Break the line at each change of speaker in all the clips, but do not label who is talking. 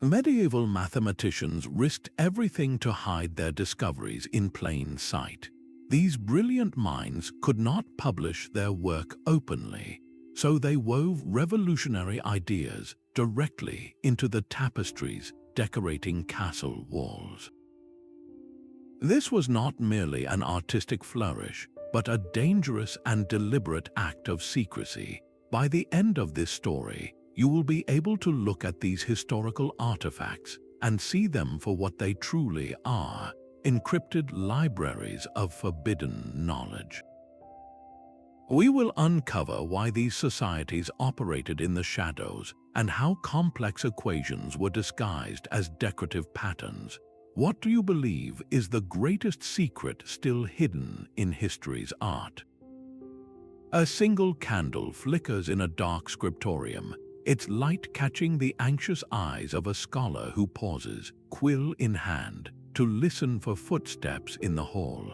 Medieval mathematicians risked everything to hide their discoveries in plain sight. These brilliant minds could not publish their work openly, so they wove revolutionary ideas directly into the tapestries decorating castle walls. This was not merely an artistic flourish, but a dangerous and deliberate act of secrecy. By the end of this story, you will be able to look at these historical artifacts and see them for what they truly are: encrypted libraries of forbidden knowledge. We will uncover why these societies operated in the shadows and how complex equations were disguised as decorative patterns. What do you believe is the greatest secret still hidden in history's art? A single candle flickers in a dark scriptorium, its light catching the anxious eyes of a scholar who pauses, quill in hand, to listen for footsteps in the hall.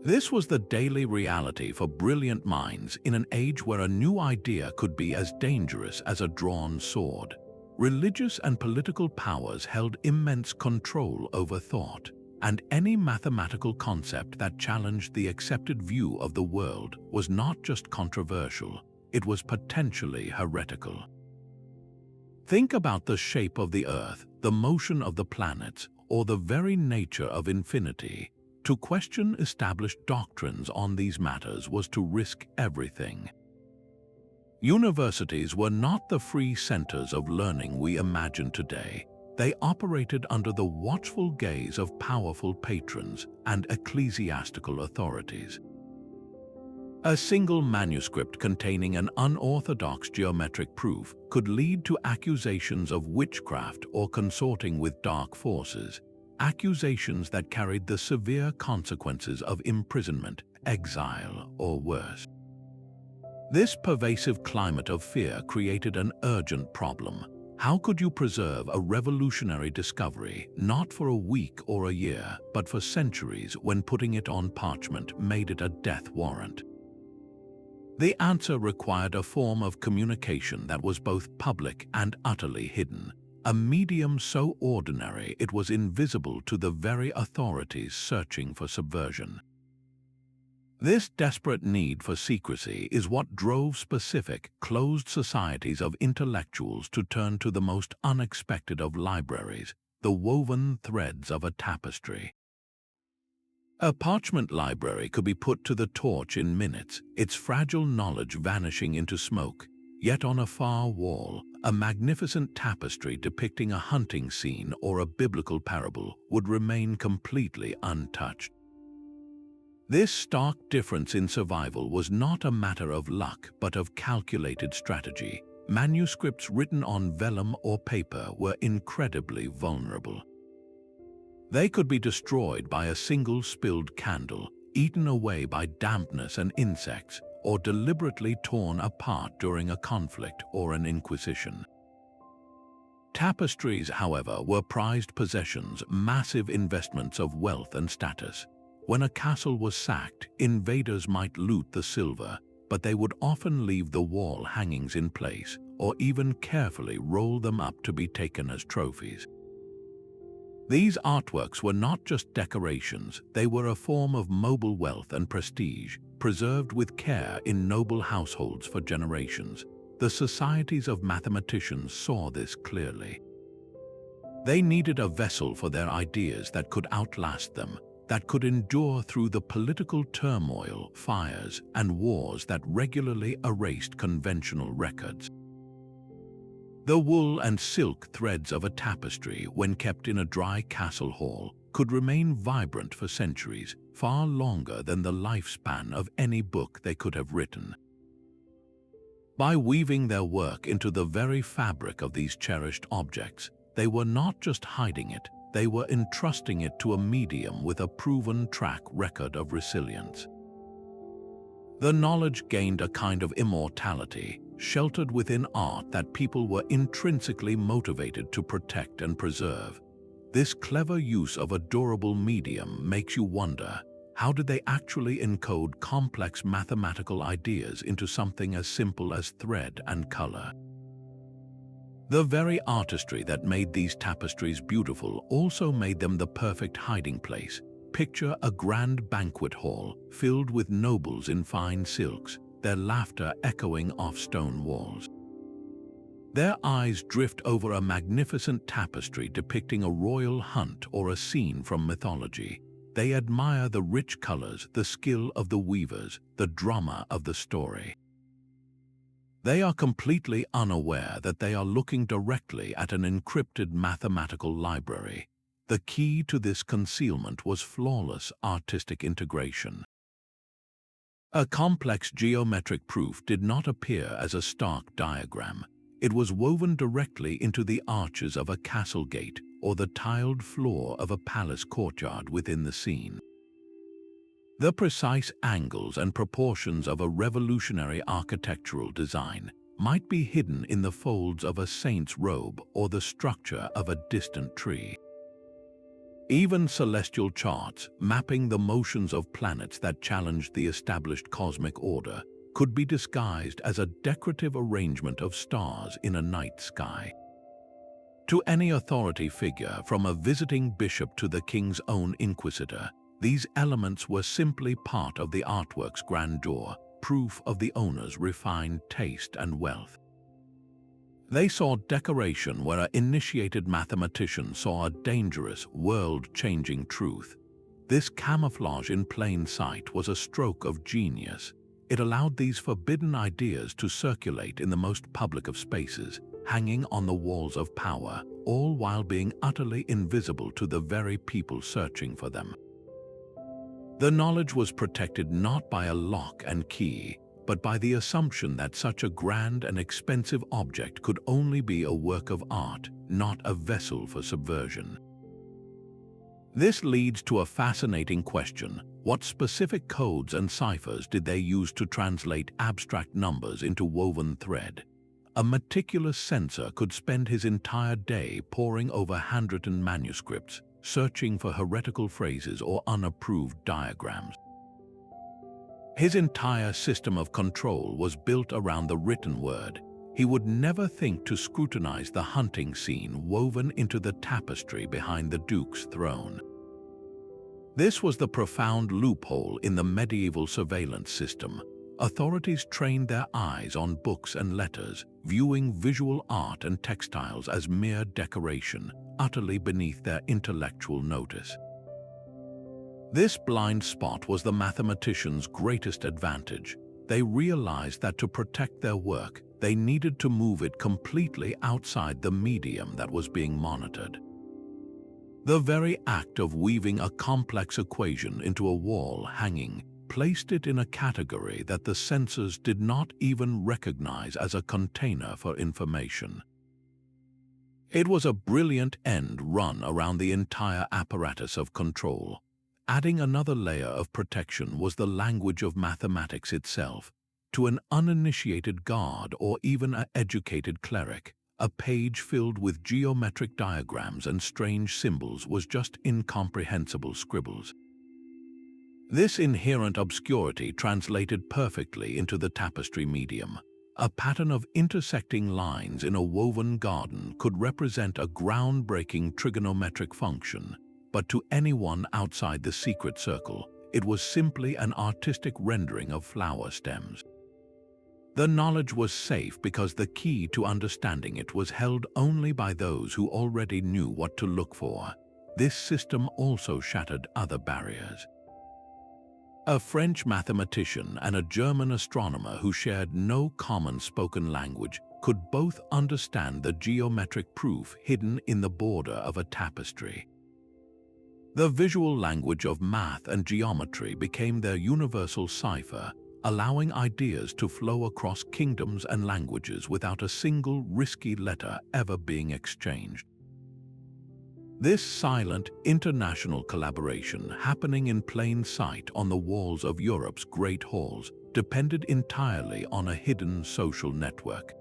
This was the daily reality for brilliant minds in an age where a new idea could be as dangerous as a drawn sword. Religious and political powers held immense control over thought, and any mathematical concept that challenged the accepted view of the world was not just controversial, it was potentially heretical. Think about the shape of the Earth, the motion of the planets, or the very nature of infinity. To question established doctrines on these matters was to risk everything. Universities were not the free centers of learning we imagine today. They operated under the watchful gaze of powerful patrons and ecclesiastical authorities. A single manuscript containing an unorthodox geometric proof could lead to accusations of witchcraft or consorting with dark forces, accusations that carried the severe consequences of imprisonment, exile, or worse. This pervasive climate of fear created an urgent problem. How could you preserve a revolutionary discovery, not for a week or a year, but for centuries, when putting it on parchment made it a death warrant? The answer required a form of communication that was both public and utterly hidden, a medium so ordinary it was invisible to the very authorities searching for subversion. This desperate need for secrecy is what drove specific, closed societies of intellectuals to turn to the most unexpected of libraries, the woven threads of a tapestry. A parchment library could be put to the torch in minutes, its fragile knowledge vanishing into smoke, yet on a far wall, a magnificent tapestry depicting a hunting scene or a biblical parable would remain completely untouched. This stark difference in survival was not a matter of luck, but of calculated strategy. Manuscripts written on vellum or paper were incredibly vulnerable. They could be destroyed by a single spilled candle, eaten away by dampness and insects, or deliberately torn apart during a conflict or an inquisition. Tapestries, however, were prized possessions, massive investments of wealth and status. When a castle was sacked, invaders might loot the silver, but they would often leave the wall hangings in place, or even carefully roll them up to be taken as trophies. These artworks were not just decorations, they were a form of mobile wealth and prestige, preserved with care in noble households for generations. The societies of mathematicians saw this clearly. They needed a vessel for their ideas that could outlast them, that could endure through the political turmoil, fires, and wars that regularly erased conventional records. The wool and silk threads of a tapestry, when kept in a dry castle hall, could remain vibrant for centuries, far longer than the lifespan of any book they could have written. By weaving their work into the very fabric of these cherished objects, they were not just hiding it, they were entrusting it to a medium with a proven track record of resilience. The knowledge gained a kind of immortality, sheltered within art that people were intrinsically motivated to protect and preserve. This clever use of a durable medium makes you wonder, how did they actually encode complex mathematical ideas into something as simple as thread and color? The very artistry that made these tapestries beautiful also made them the perfect hiding place. Picture a grand banquet hall filled with nobles in fine silks, their laughter echoing off stone walls. Their eyes drift over a magnificent tapestry depicting a royal hunt or a scene from mythology. They admire the rich colors, the skill of the weavers, the drama of the story. They are completely unaware that they are looking directly at an encrypted mathematical library. The key to this concealment was flawless artistic integration. A complex geometric proof did not appear as a stark diagram. It was woven directly into the arches of a castle gate or the tiled floor of a palace courtyard within the scene. The precise angles and proportions of a revolutionary architectural design might be hidden in the folds of a saint's robe or the structure of a distant tree. Even celestial charts, mapping the motions of planets that challenged the established cosmic order, could be disguised as a decorative arrangement of stars in a night sky. To any authority figure, from a visiting bishop to the king's own inquisitor, these elements were simply part of the artwork's grandeur, proof of the owner's refined taste and wealth. They saw decoration where an initiated mathematician saw a dangerous, world-changing truth. This camouflage in plain sight was a stroke of genius. It allowed these forbidden ideas to circulate in the most public of spaces, hanging on the walls of power, all while being utterly invisible to the very people searching for them. The knowledge was protected not by a lock and key, but by the assumption that such a grand and expensive object could only be a work of art, not a vessel for subversion. This leads to a fascinating question. What specific codes and ciphers did they use to translate abstract numbers into woven thread? A meticulous censor could spend his entire day poring over handwritten manuscripts, searching for heretical phrases or unapproved diagrams. His entire system of control was built around the written word. He would never think to scrutinize the hunting scene woven into the tapestry behind the duke's throne. This was the profound loophole in the medieval surveillance system. Authorities trained their eyes on books and letters, viewing visual art and textiles as mere decoration, utterly beneath their intellectual notice. This blind spot was the mathematicians' greatest advantage. They realized that to protect their work, they needed to move it completely outside the medium that was being monitored. The very act of weaving a complex equation into a wall hanging placed it in a category that the censors did not even recognize as a container for information. It was a brilliant end run around the entire apparatus of control. Adding another layer of protection was the language of mathematics itself. To an uninitiated guard or even an educated cleric, a page filled with geometric diagrams and strange symbols was just incomprehensible scribbles. This inherent obscurity translated perfectly into the tapestry medium. A pattern of intersecting lines in a woven garden could represent a groundbreaking trigonometric function, but to anyone outside the secret circle, it was simply an artistic rendering of flower stems. The knowledge was safe because the key to understanding it was held only by those who already knew what to look for. This system also shattered other barriers. A French mathematician and a German astronomer who shared no common spoken language could both understand the geometric proof hidden in the border of a tapestry. The visual language of math and geometry became their universal cipher, allowing ideas to flow across kingdoms and languages without a single risky letter ever being exchanged. This silent, international collaboration, happening in plain sight on the walls of Europe's great halls, depended entirely on a hidden social network.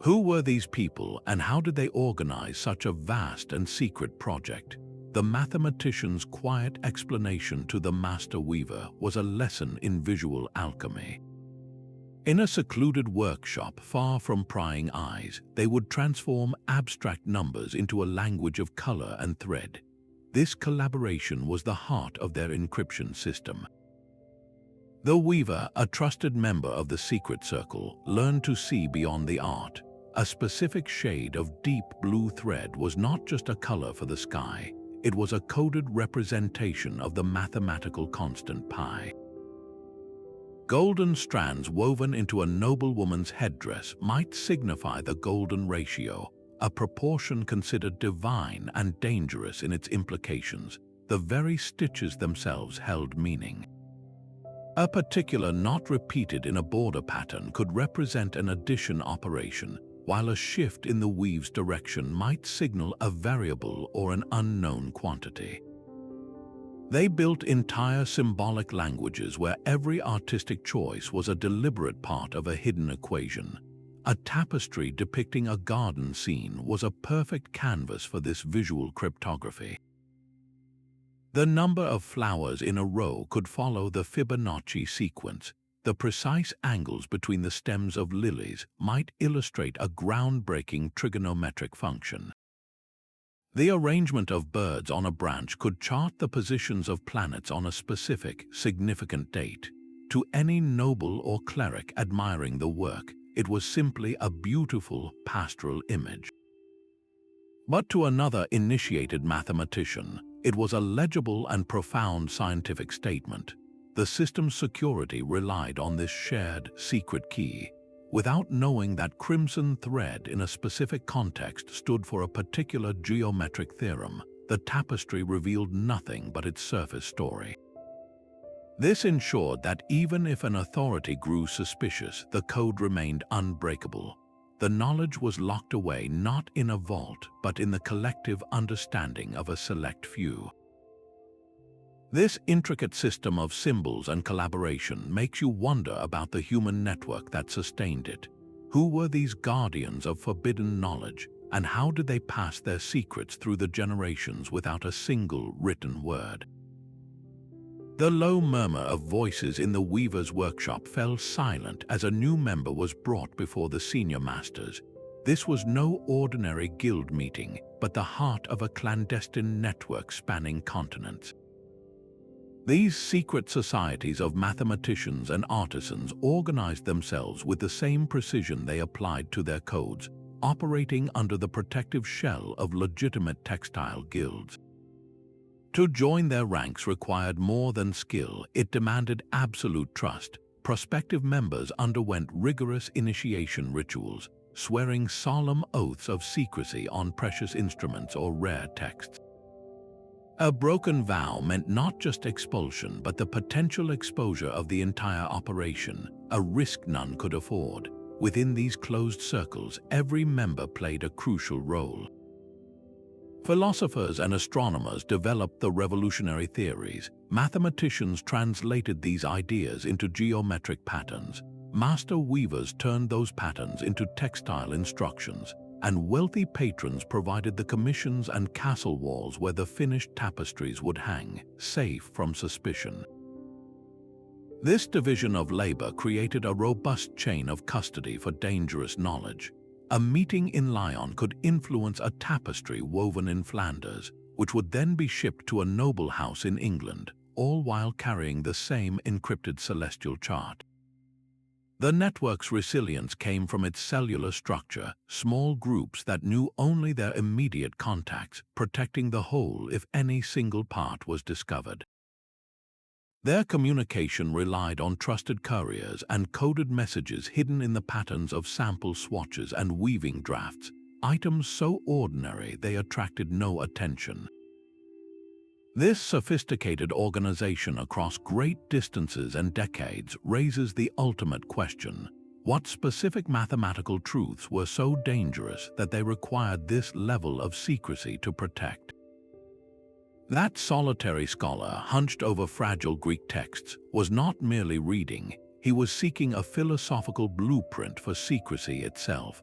Who were these people and how did they organize such a vast and secret project? The mathematician's quiet explanation to the master weaver was a lesson in visual alchemy. In a secluded workshop far from prying eyes, they would transform abstract numbers into a language of color and thread. This collaboration was the heart of their encryption system. The weaver, a trusted member of the secret circle, learned to see beyond the art. A specific shade of deep blue thread was not just a color for the sky, it was a coded representation of the mathematical constant pi. Golden strands woven into a noblewoman's headdress might signify the golden ratio, a proportion considered divine and dangerous in its implications. The very stitches themselves held meaning. A particular knot repeated in a border pattern could represent an addition operation, while a shift in the weave's direction might signal a variable or an unknown quantity. They built entire symbolic languages where every artistic choice was a deliberate part of a hidden equation. A tapestry depicting a garden scene was a perfect canvas for this visual cryptography. The number of flowers in a row could follow the Fibonacci sequence. The precise angles between the stems of lilies might illustrate a groundbreaking trigonometric function. The arrangement of birds on a branch could chart the positions of planets on a specific, significant date. To any noble or cleric admiring the work, it was simply a beautiful pastoral image. But to another initiated mathematician, it was a legible and profound scientific statement. The system's security relied on this shared, secret key. Without knowing that crimson thread in a specific context stood for a particular geometric theorem, the tapestry revealed nothing but its surface story. This ensured that even if an authority grew suspicious, the code remained unbreakable. The knowledge was locked away not in a vault, but in the collective understanding of a select few. This intricate system of symbols and collaboration makes you wonder about the human network that sustained it. Who were these guardians of forbidden knowledge, and how did they pass their secrets through the generations without a single written word? The low murmur of voices in the weaver's workshop fell silent as a new member was brought before the senior masters. This was no ordinary guild meeting, but the heart of a clandestine network spanning continents. These secret societies of mathematicians and artisans organized themselves with the same precision they applied to their codes, operating under the protective shell of legitimate textile guilds. To join their ranks required more than skill, it demanded absolute trust. Prospective members underwent rigorous initiation rituals, swearing solemn oaths of secrecy on precious instruments or rare texts. A broken vow meant not just expulsion, but the potential exposure of the entire operation, a risk none could afford. Within these closed circles, every member played a crucial role. Philosophers and astronomers developed the revolutionary theories. Mathematicians translated these ideas into geometric patterns. Master weavers turned those patterns into textile instructions, and wealthy patrons provided the commissions and castle walls where the finished tapestries would hang, safe from suspicion. This division of labor created a robust chain of custody for dangerous knowledge. A meeting in Lyon could influence a tapestry woven in Flanders, which would then be shipped to a noble house in England, all while carrying the same encrypted celestial chart. The network's resilience came from its cellular structure, small groups that knew only their immediate contacts, protecting the whole if any single part was discovered. Their communication relied on trusted couriers and coded messages hidden in the patterns of sample swatches and weaving drafts, items so ordinary they attracted no attention. This sophisticated organization across great distances and decades raises the ultimate question: what specific mathematical truths were so dangerous that they required this level of secrecy to protect? That solitary scholar, hunched over fragile Greek texts, was not merely reading, he was seeking a philosophical blueprint for secrecy itself.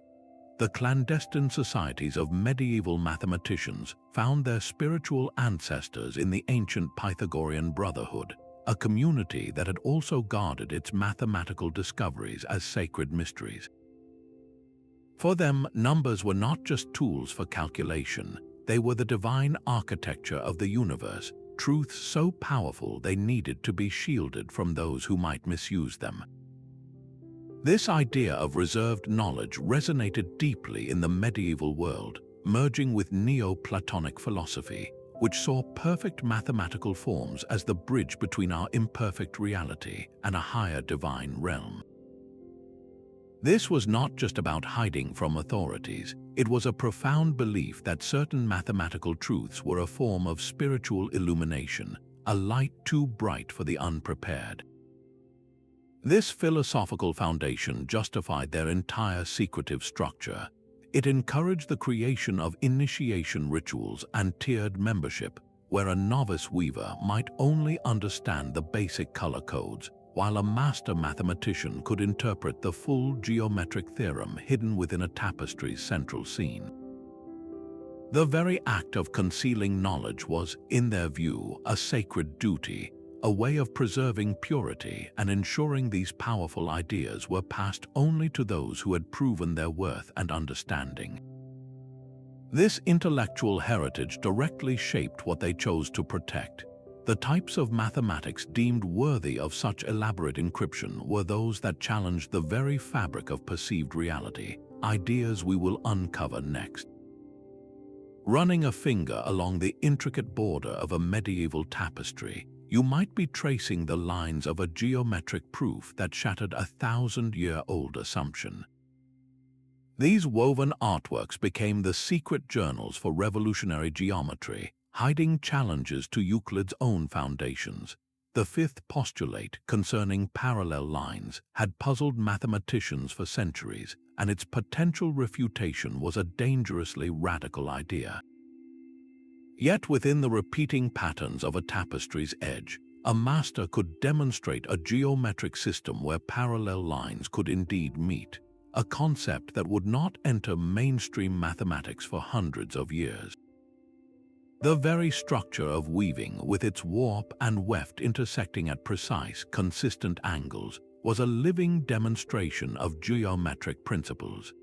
The clandestine societies of medieval mathematicians found their spiritual ancestors in the ancient Pythagorean Brotherhood, a community that had also guarded its mathematical discoveries as sacred mysteries. For them, numbers were not just tools for calculation, they were the divine architecture of the universe, truths so powerful they needed to be shielded from those who might misuse them. This idea of reserved knowledge resonated deeply in the medieval world, merging with Neoplatonic philosophy, which saw perfect mathematical forms as the bridge between our imperfect reality and a higher divine realm. This was not just about hiding from authorities, it was a profound belief that certain mathematical truths were a form of spiritual illumination, a light too bright for the unprepared. This philosophical foundation justified their entire secretive structure. It encouraged the creation of initiation rituals and tiered membership, where a novice weaver might only understand the basic color codes, while a master mathematician could interpret the full geometric theorem hidden within a tapestry's central scene. The very act of concealing knowledge was, in their view, a sacred duty, a way of preserving purity and ensuring these powerful ideas were passed only to those who had proven their worth and understanding. This intellectual heritage directly shaped what they chose to protect. The types of mathematics deemed worthy of such elaborate encryption were those that challenged the very fabric of perceived reality, ideas we will uncover next. Running a finger along the intricate border of a medieval tapestry, you might be tracing the lines of a geometric proof that shattered a 1,000-year-old assumption. These woven artworks became the secret journals for revolutionary geometry, hiding challenges to Euclid's own foundations. The fifth postulate concerning parallel lines had puzzled mathematicians for centuries, and its potential refutation was a dangerously radical idea. Yet within the repeating patterns of a tapestry's edge, a master could demonstrate a geometric system where parallel lines could indeed meet, a concept that would not enter mainstream mathematics for hundreds of years. The very structure of weaving, with its warp and weft intersecting at precise, consistent angles, was a living demonstration of geometric principles.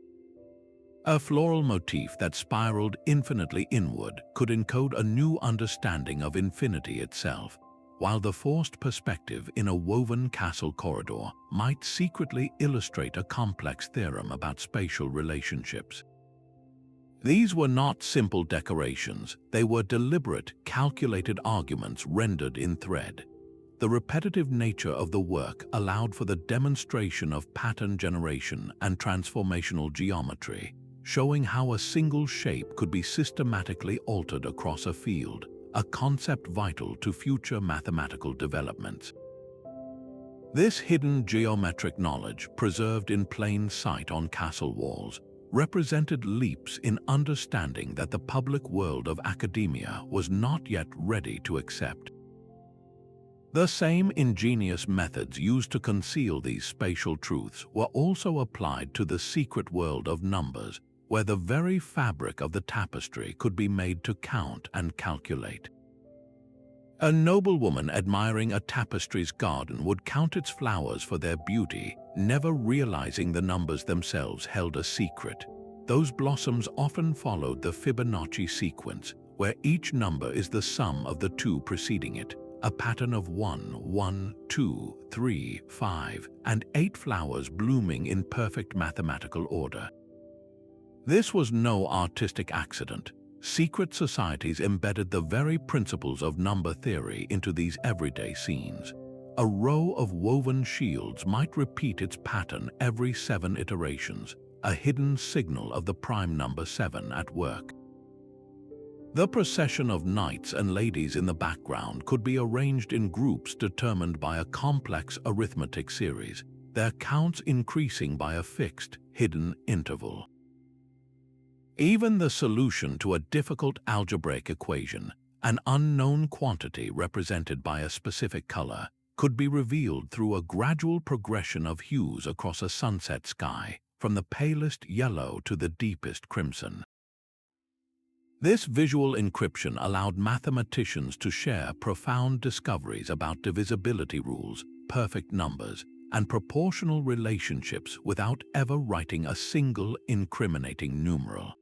A floral motif that spiraled infinitely inward could encode a new understanding of infinity itself, while the forced perspective in a woven castle corridor might secretly illustrate a complex theorem about spatial relationships. These were not simple decorations, they were deliberate, calculated arguments rendered in thread. The repetitive nature of the work allowed for the demonstration of pattern generation and transformational geometry, showing how a single shape could be systematically altered across a field, a concept vital to future mathematical developments. This hidden geometric knowledge, preserved in plain sight on castle walls, represented leaps in understanding that the public world of academia was not yet ready to accept. The same ingenious methods used to conceal these spatial truths were also applied to the secret world of numbers, where the very fabric of the tapestry could be made to count and calculate. A noblewoman admiring a tapestry's garden would count its flowers for their beauty, never realizing the numbers themselves held a secret. Those blossoms often followed the Fibonacci sequence, where each number is the sum of the two preceding it, a pattern of 1, 1, 2, 3, 5, and 8 flowers blooming in perfect mathematical order. This was no artistic accident. Secret societies embedded the very principles of number theory into these everyday scenes. A row of woven shields might repeat its pattern every 7 iterations, a hidden signal of the prime number 7 at work. The procession of knights and ladies in the background could be arranged in groups determined by a complex arithmetic series, their counts increasing by a fixed, hidden interval. Even the solution to a difficult algebraic equation, an unknown quantity represented by a specific color, could be revealed through a gradual progression of hues across a sunset sky, from the palest yellow to the deepest crimson. This visual encryption allowed mathematicians to share profound discoveries about divisibility rules, perfect numbers, and proportional relationships without ever writing a single incriminating numeral.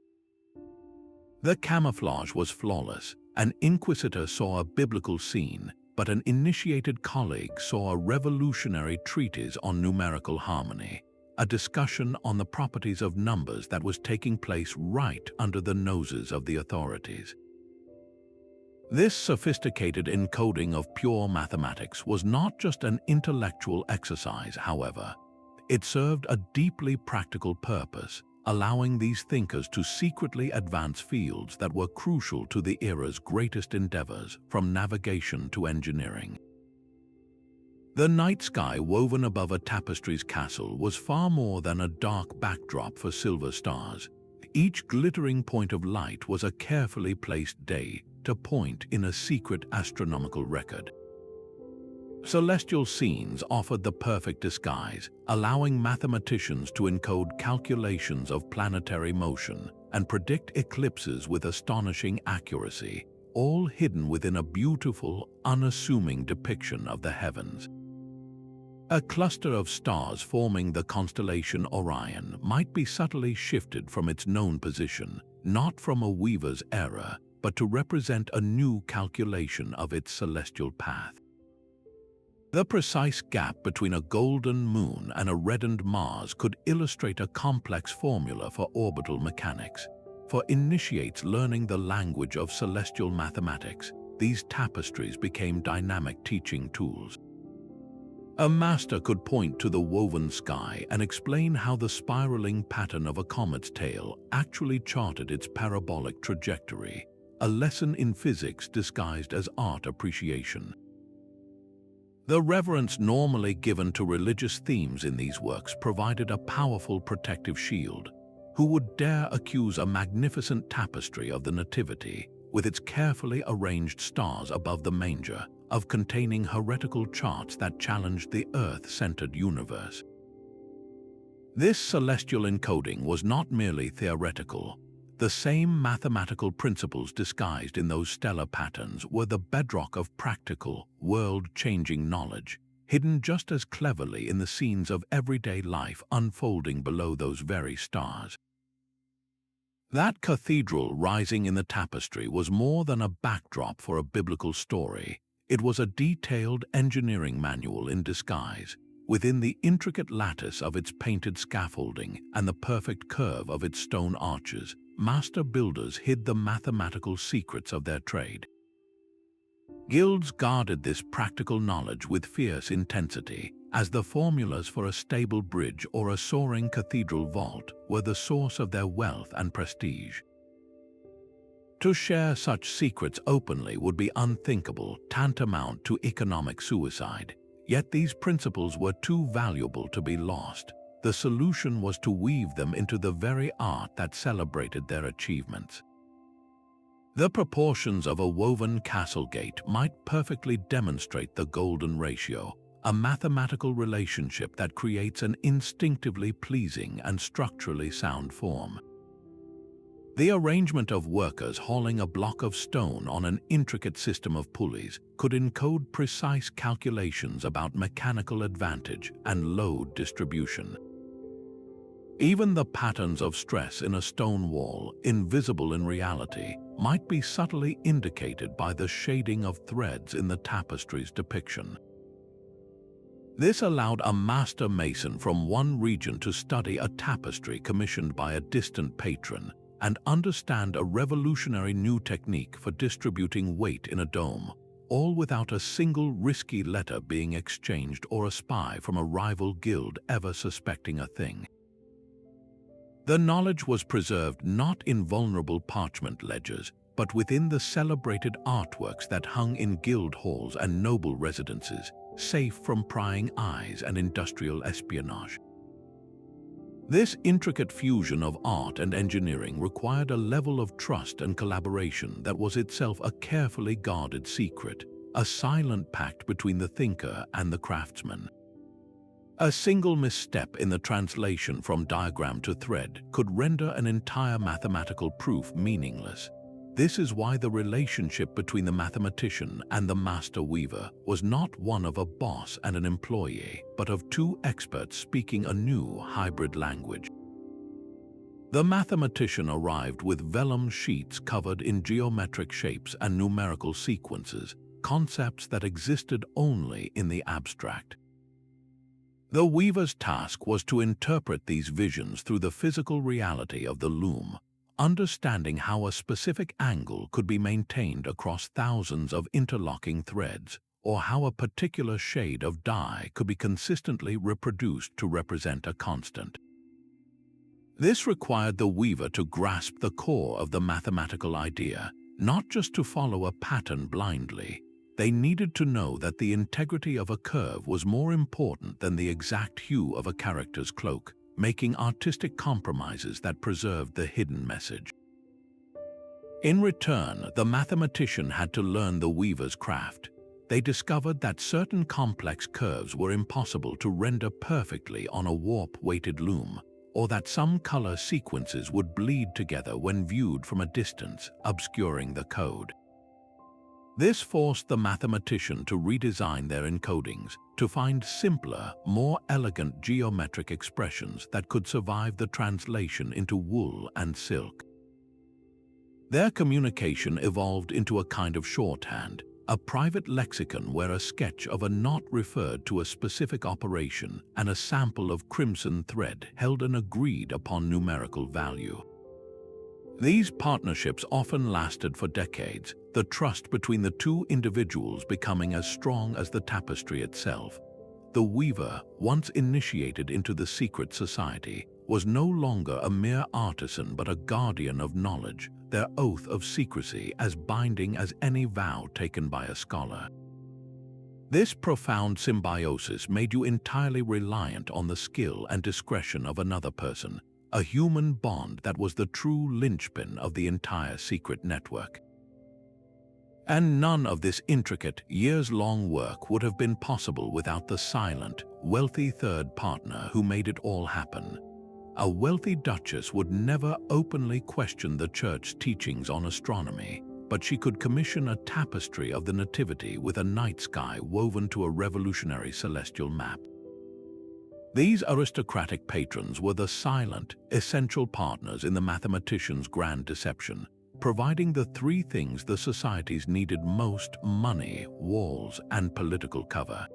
The camouflage was flawless. An inquisitor saw a biblical scene, but an initiated colleague saw a revolutionary treatise on numerical harmony, a discussion on the properties of numbers that was taking place right under the noses of the authorities. This sophisticated encoding of pure mathematics was not just an intellectual exercise, however. It served a deeply practical purpose, allowing these thinkers to secretly advance fields that were crucial to the era's greatest endeavors, from navigation to engineering. The night sky woven above a Tapestry's castle was far more than a dark backdrop for silver stars. Each glittering point of light was a carefully placed data point in a secret astronomical record. Celestial scenes offered the perfect disguise, allowing mathematicians to encode calculations of planetary motion and predict eclipses with astonishing accuracy, all hidden within a beautiful, unassuming depiction of the heavens. A cluster of stars forming the constellation Orion might be subtly shifted from its known position, not from a weaver's error, but to represent a new calculation of its celestial path. The precise gap between a golden moon and a reddened Mars could illustrate a complex formula for orbital mechanics. For initiates learning the language of celestial mathematics, these tapestries became dynamic teaching tools. A master could point to the woven sky and explain how the spiraling pattern of a comet's tail actually charted its parabolic trajectory, a lesson in physics disguised as art appreciation. The reverence normally given to religious themes in these works provided a powerful protective shield. Who would dare accuse a magnificent tapestry of the Nativity, with its carefully arranged stars above the manger, of containing heretical charts that challenged the Earth-centered universe? This celestial encoding was not merely theoretical. The same mathematical principles disguised in those stellar patterns were the bedrock of practical, world-changing knowledge, hidden just as cleverly in the scenes of everyday life unfolding below those very stars. That cathedral rising in the tapestry was more than a backdrop for a biblical story. It was a detailed engineering manual in disguise. Within the intricate lattice of its painted scaffolding and the perfect curve of its stone arches, master builders hid the mathematical secrets of their trade. Guilds guarded this practical knowledge with fierce intensity, as the formulas for a stable bridge or a soaring cathedral vault were the source of their wealth and prestige. To share such secrets openly would be unthinkable, tantamount to economic suicide. Yet these principles were too valuable to be lost. The solution was to weave them into the very art that celebrated their achievements. The proportions of a woven castle gate might perfectly demonstrate the golden ratio, a mathematical relationship that creates an instinctively pleasing and structurally sound form. The arrangement of workers hauling a block of stone on an intricate system of pulleys could encode precise calculations about mechanical advantage and load distribution. Even the patterns of stress in a stone wall, invisible in reality, might be subtly indicated by the shading of threads in the tapestry's depiction. This allowed a master mason from one region to study a tapestry commissioned by a distant patron and understand a revolutionary new technique for distributing weight in a dome, all without a single risky letter being exchanged or a spy from a rival guild ever suspecting a thing. The knowledge was preserved not in vulnerable parchment ledgers, but within the celebrated artworks that hung in guild halls and noble residences, safe from prying eyes and industrial espionage. This intricate fusion of art and engineering required a level of trust and collaboration that was itself a carefully guarded secret, a silent pact between the thinker and the craftsman. A single misstep in the translation from diagram to thread could render an entire mathematical proof meaningless. This is why the relationship between the mathematician and the master weaver was not one of a boss and an employee, but of two experts speaking a new hybrid language. The mathematician arrived with vellum sheets covered in geometric shapes and numerical sequences, concepts that existed only in the abstract. The weaver's task was to interpret these visions through the physical reality of the loom, understanding how a specific angle could be maintained across thousands of interlocking threads, or how a particular shade of dye could be consistently reproduced to represent a constant. This required the weaver to grasp the core of the mathematical idea, not just to follow a pattern blindly. They needed to know that the integrity of a curve was more important than the exact hue of a character's cloak, making artistic compromises that preserved the hidden message. In return, the mathematician had to learn the weaver's craft. They discovered that certain complex curves were impossible to render perfectly on a warp-weighted loom, or that some color sequences would bleed together when viewed from a distance, obscuring the code. This forced the mathematician to redesign their encodings, to find simpler, more elegant geometric expressions that could survive the translation into wool and silk. Their communication evolved into a kind of shorthand, a private lexicon where a sketch of a knot referred to a specific operation and a sample of crimson thread held an agreed-upon numerical value. These partnerships often lasted for decades, the trust between the two individuals becoming as strong as the tapestry itself. The weaver, once initiated into the secret society, was no longer a mere artisan but a guardian of knowledge, their oath of secrecy as binding as any vow taken by a scholar. This profound symbiosis made you entirely reliant on the skill and discretion of another person, a human bond that was the true linchpin of the entire secret network. And none of this intricate, years-long work would have been possible without the silent, wealthy third partner who made it all happen. A wealthy duchess would never openly question the church's teachings on astronomy, but she could commission a tapestry of the nativity with a night sky woven to a revolutionary celestial map. These aristocratic patrons were the silent, essential partners in the mathematician's grand deception, providing the three things the societies needed most: money, walls, and political cover.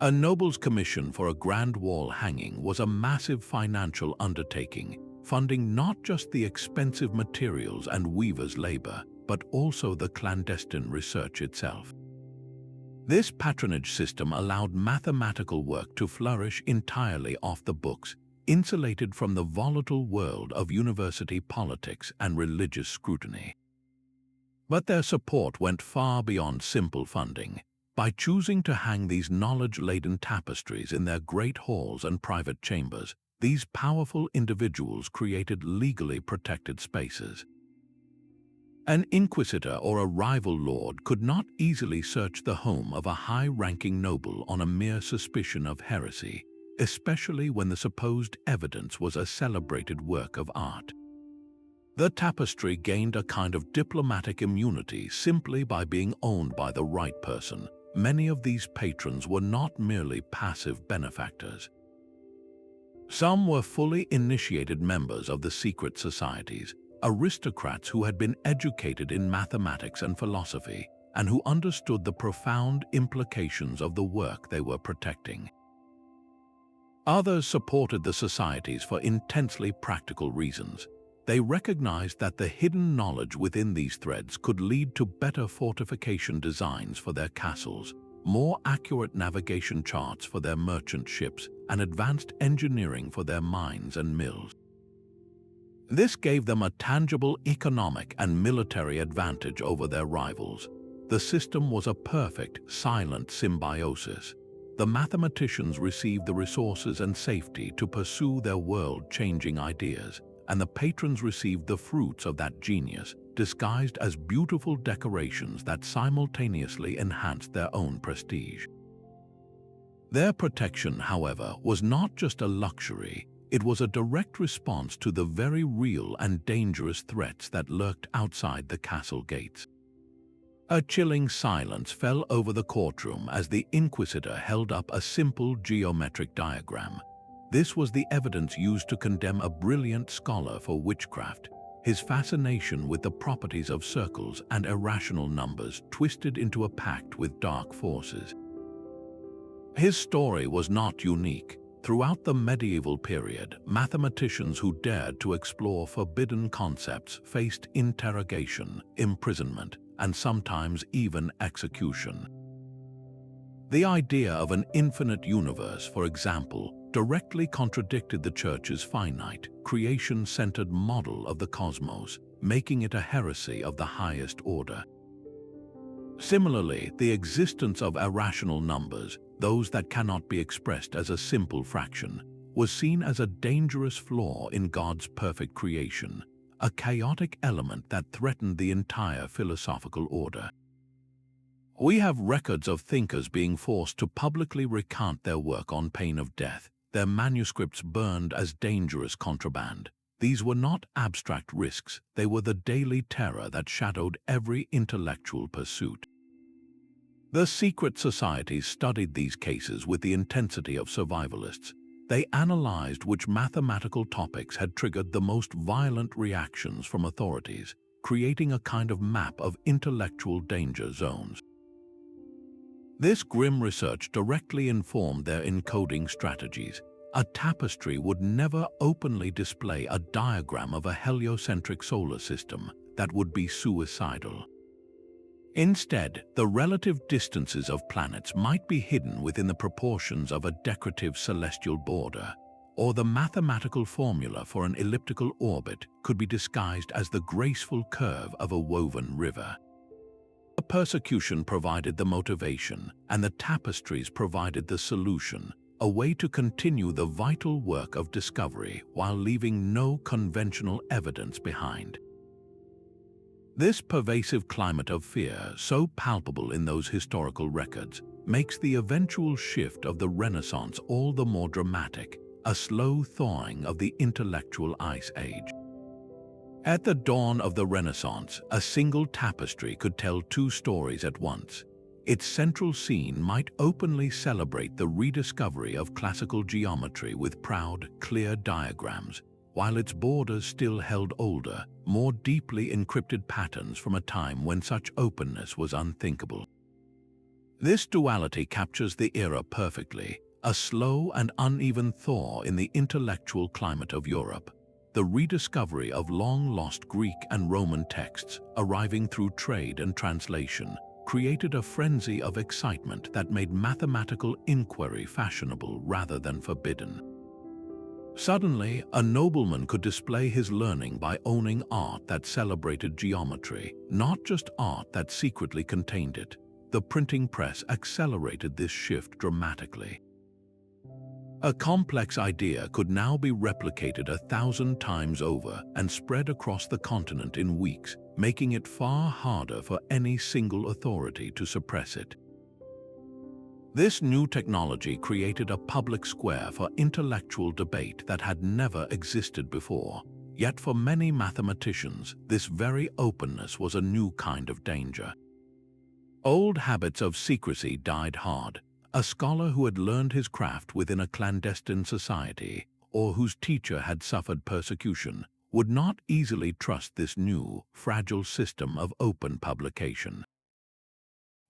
A noble's commission for a grand wall hanging was a massive financial undertaking, funding not just the expensive materials and weaver's labor, but also the clandestine research itself. This patronage system allowed mathematical work to flourish entirely off the books, insulated from the volatile world of university politics and religious scrutiny. But their support went far beyond simple funding. By choosing to hang these knowledge-laden tapestries in their great halls and private chambers, these powerful individuals created legally protected spaces. An inquisitor or a rival lord could not easily search the home of a high-ranking noble on a mere suspicion of heresy, especially when the supposed evidence was a celebrated work of art. The tapestry gained a kind of diplomatic immunity simply by being owned by the right person. Many of these patrons were not merely passive benefactors. Some were fully initiated members of the secret societies, aristocrats who had been educated in mathematics and philosophy, and who understood the profound implications of the work they were protecting. Others supported the societies for intensely practical reasons. They recognized that the hidden knowledge within these threads could lead to better fortification designs for their castles, more accurate navigation charts for their merchant ships, and advanced engineering for their mines and mills. This gave them a tangible economic and military advantage over their rivals. The system was a perfect, silent symbiosis. The mathematicians received the resources and safety to pursue their world-changing ideas, and the patrons received the fruits of that genius, disguised as beautiful decorations that simultaneously enhanced their own prestige. Their protection, however, was not just a luxury, It was a direct response to the very real and dangerous threats that lurked outside the castle gates. A chilling silence fell over the courtroom as the inquisitor held up a simple geometric diagram. This was the evidence used to condemn a brilliant scholar for witchcraft, his fascination with the properties of circles and irrational numbers twisted into a pact with dark forces. His story was not unique. Throughout the medieval period, mathematicians who dared to explore forbidden concepts faced interrogation, imprisonment, and sometimes even execution. The idea of an infinite universe, for example, directly contradicted the Church's finite, creation-centered model of the cosmos, making it a heresy of the highest order. Similarly, the existence of irrational numbers, those that cannot be expressed as a simple fraction, was seen as a dangerous flaw in God's perfect creation, a chaotic element that threatened the entire philosophical order. We have records of thinkers being forced to publicly recant their work on pain of death, their manuscripts burned as dangerous contraband. These were not abstract risks, they were the daily terror that shadowed every intellectual pursuit. The secret societies studied these cases with the intensity of survivalists. They analyzed which mathematical topics had triggered the most violent reactions from authorities, creating a kind of map of intellectual danger zones. This grim research directly informed their encoding strategies. A tapestry would never openly display a diagram of a heliocentric solar system that would be suicidal. Instead, the relative distances of planets might be hidden within the proportions of a decorative celestial border, or the mathematical formula for an elliptical orbit could be disguised as the graceful curve of a woven river. The persecution provided the motivation, and the tapestries provided the solution, a way to continue the vital work of discovery while leaving no conventional evidence behind. This pervasive climate of fear, so palpable in those historical records, makes the eventual shift of the Renaissance all the more dramatic, a slow thawing of the intellectual ice age. At the dawn of the Renaissance, a single tapestry could tell two stories at once. Its central scene might openly celebrate the rediscovery of classical geometry with proud, clear diagrams, while its borders still held older, more deeply encrypted patterns from a time when such openness was unthinkable. This duality captures the era perfectly, a slow and uneven thaw in the intellectual climate of Europe. The rediscovery of long-lost Greek and Roman texts, arriving through trade and translation, created a frenzy of excitement that made mathematical inquiry fashionable rather than forbidden. Suddenly, a nobleman could display his learning by owning art that celebrated geometry, not just art that secretly contained it. The printing press accelerated this shift dramatically. A complex idea could now be replicated 1,000 times over and spread across the continent in weeks, making it far harder for any single authority to suppress it. This new technology created a public square for intellectual debate that had never existed before. Yet for many mathematicians, this very openness was a new kind of danger. Old habits of secrecy died hard. A scholar who had learned his craft within a clandestine society, or whose teacher had suffered persecution, would not easily trust this new, fragile system of open publication.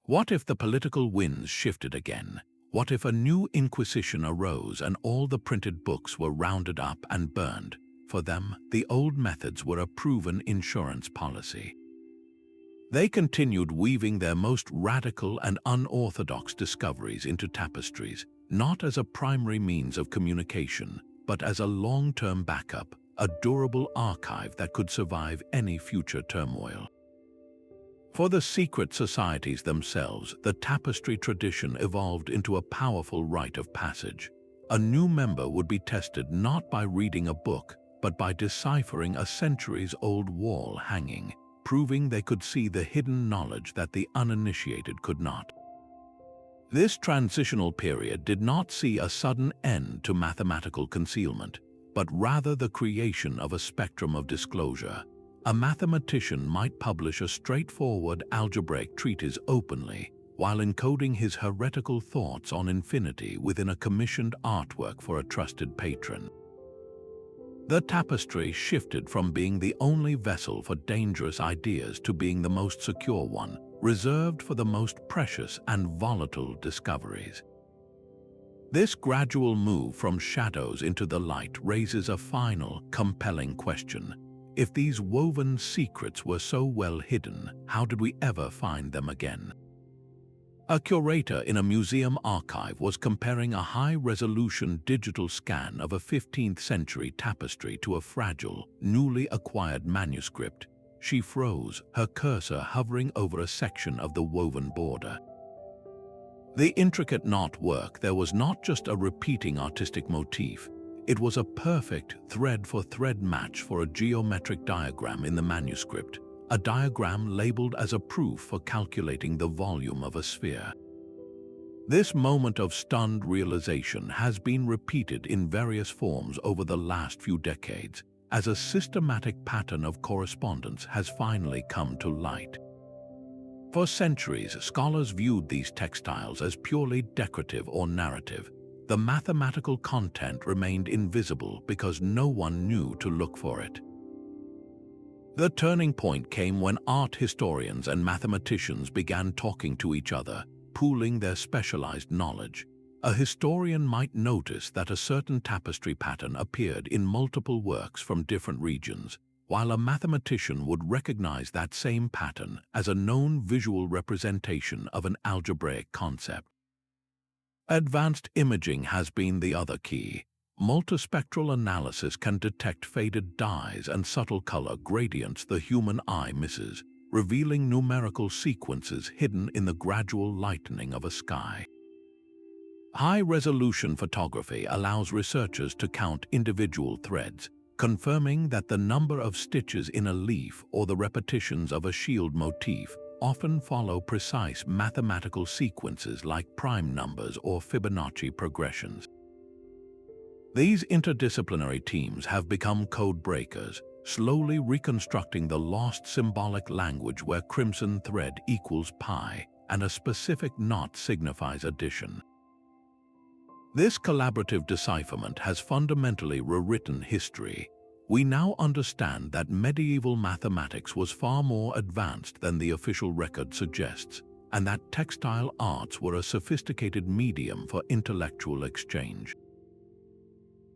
What if the political winds shifted again? What if a new inquisition arose and all the printed books were rounded up and burned? For them, the old methods were a proven insurance policy. They continued weaving their most radical and unorthodox discoveries into tapestries, not as a primary means of communication, but as a long-term backup, a durable archive that could survive any future turmoil. For the secret societies themselves, the tapestry tradition evolved into a powerful rite of passage. A new member would be tested not by reading a book, but by deciphering a centuries-old wall hanging, proving they could see the hidden knowledge that the uninitiated could not. This transitional period did not see a sudden end to mathematical concealment, but rather the creation of a spectrum of disclosure. A mathematician might publish a straightforward algebraic treatise openly, while encoding his heretical thoughts on infinity within a commissioned artwork for a trusted patron. The Tapestry shifted from being the only vessel for dangerous ideas to being the most secure one, reserved for the most precious and volatile discoveries. This gradual move from shadows into the light raises a final, compelling question. If these woven secrets were so well hidden, how did we ever find them again? A curator in a museum archive was comparing a high-resolution digital scan of a 15th-century tapestry to a fragile, newly acquired manuscript. She froze, her cursor hovering over a section of the woven border. The intricate knot-work there was not just a repeating artistic motif, it was a perfect thread-for-thread match for a geometric diagram in the manuscript, a diagram labeled as a proof for calculating the volume of a sphere. This moment of stunned realization has been repeated in various forms over the last few decades, as a systematic pattern of correspondence has finally come to light. For centuries, scholars viewed these textiles as purely decorative or narrative. The mathematical content remained invisible because no one knew to look for it. The turning point came when art historians and mathematicians began talking to each other, pooling their specialized knowledge. A historian might notice that a certain tapestry pattern appeared in multiple works from different regions, while a mathematician would recognize that same pattern as a known visual representation of an algebraic concept. Advanced imaging has been the other key. Multispectral analysis can detect faded dyes and subtle color gradients the human eye misses, revealing numerical sequences hidden in the gradual lightening of a sky. High-resolution photography allows researchers to count individual threads, confirming that the number of stitches in a leaf or the repetitions of a shield motif often follow precise mathematical sequences like prime numbers or Fibonacci progressions. These interdisciplinary teams have become code breakers, slowly reconstructing the lost symbolic language where crimson thread equals pi and a specific knot signifies addition. This collaborative decipherment has fundamentally rewritten history. We now understand that medieval mathematics was far more advanced than the official record suggests, and that textile arts were a sophisticated medium for intellectual exchange.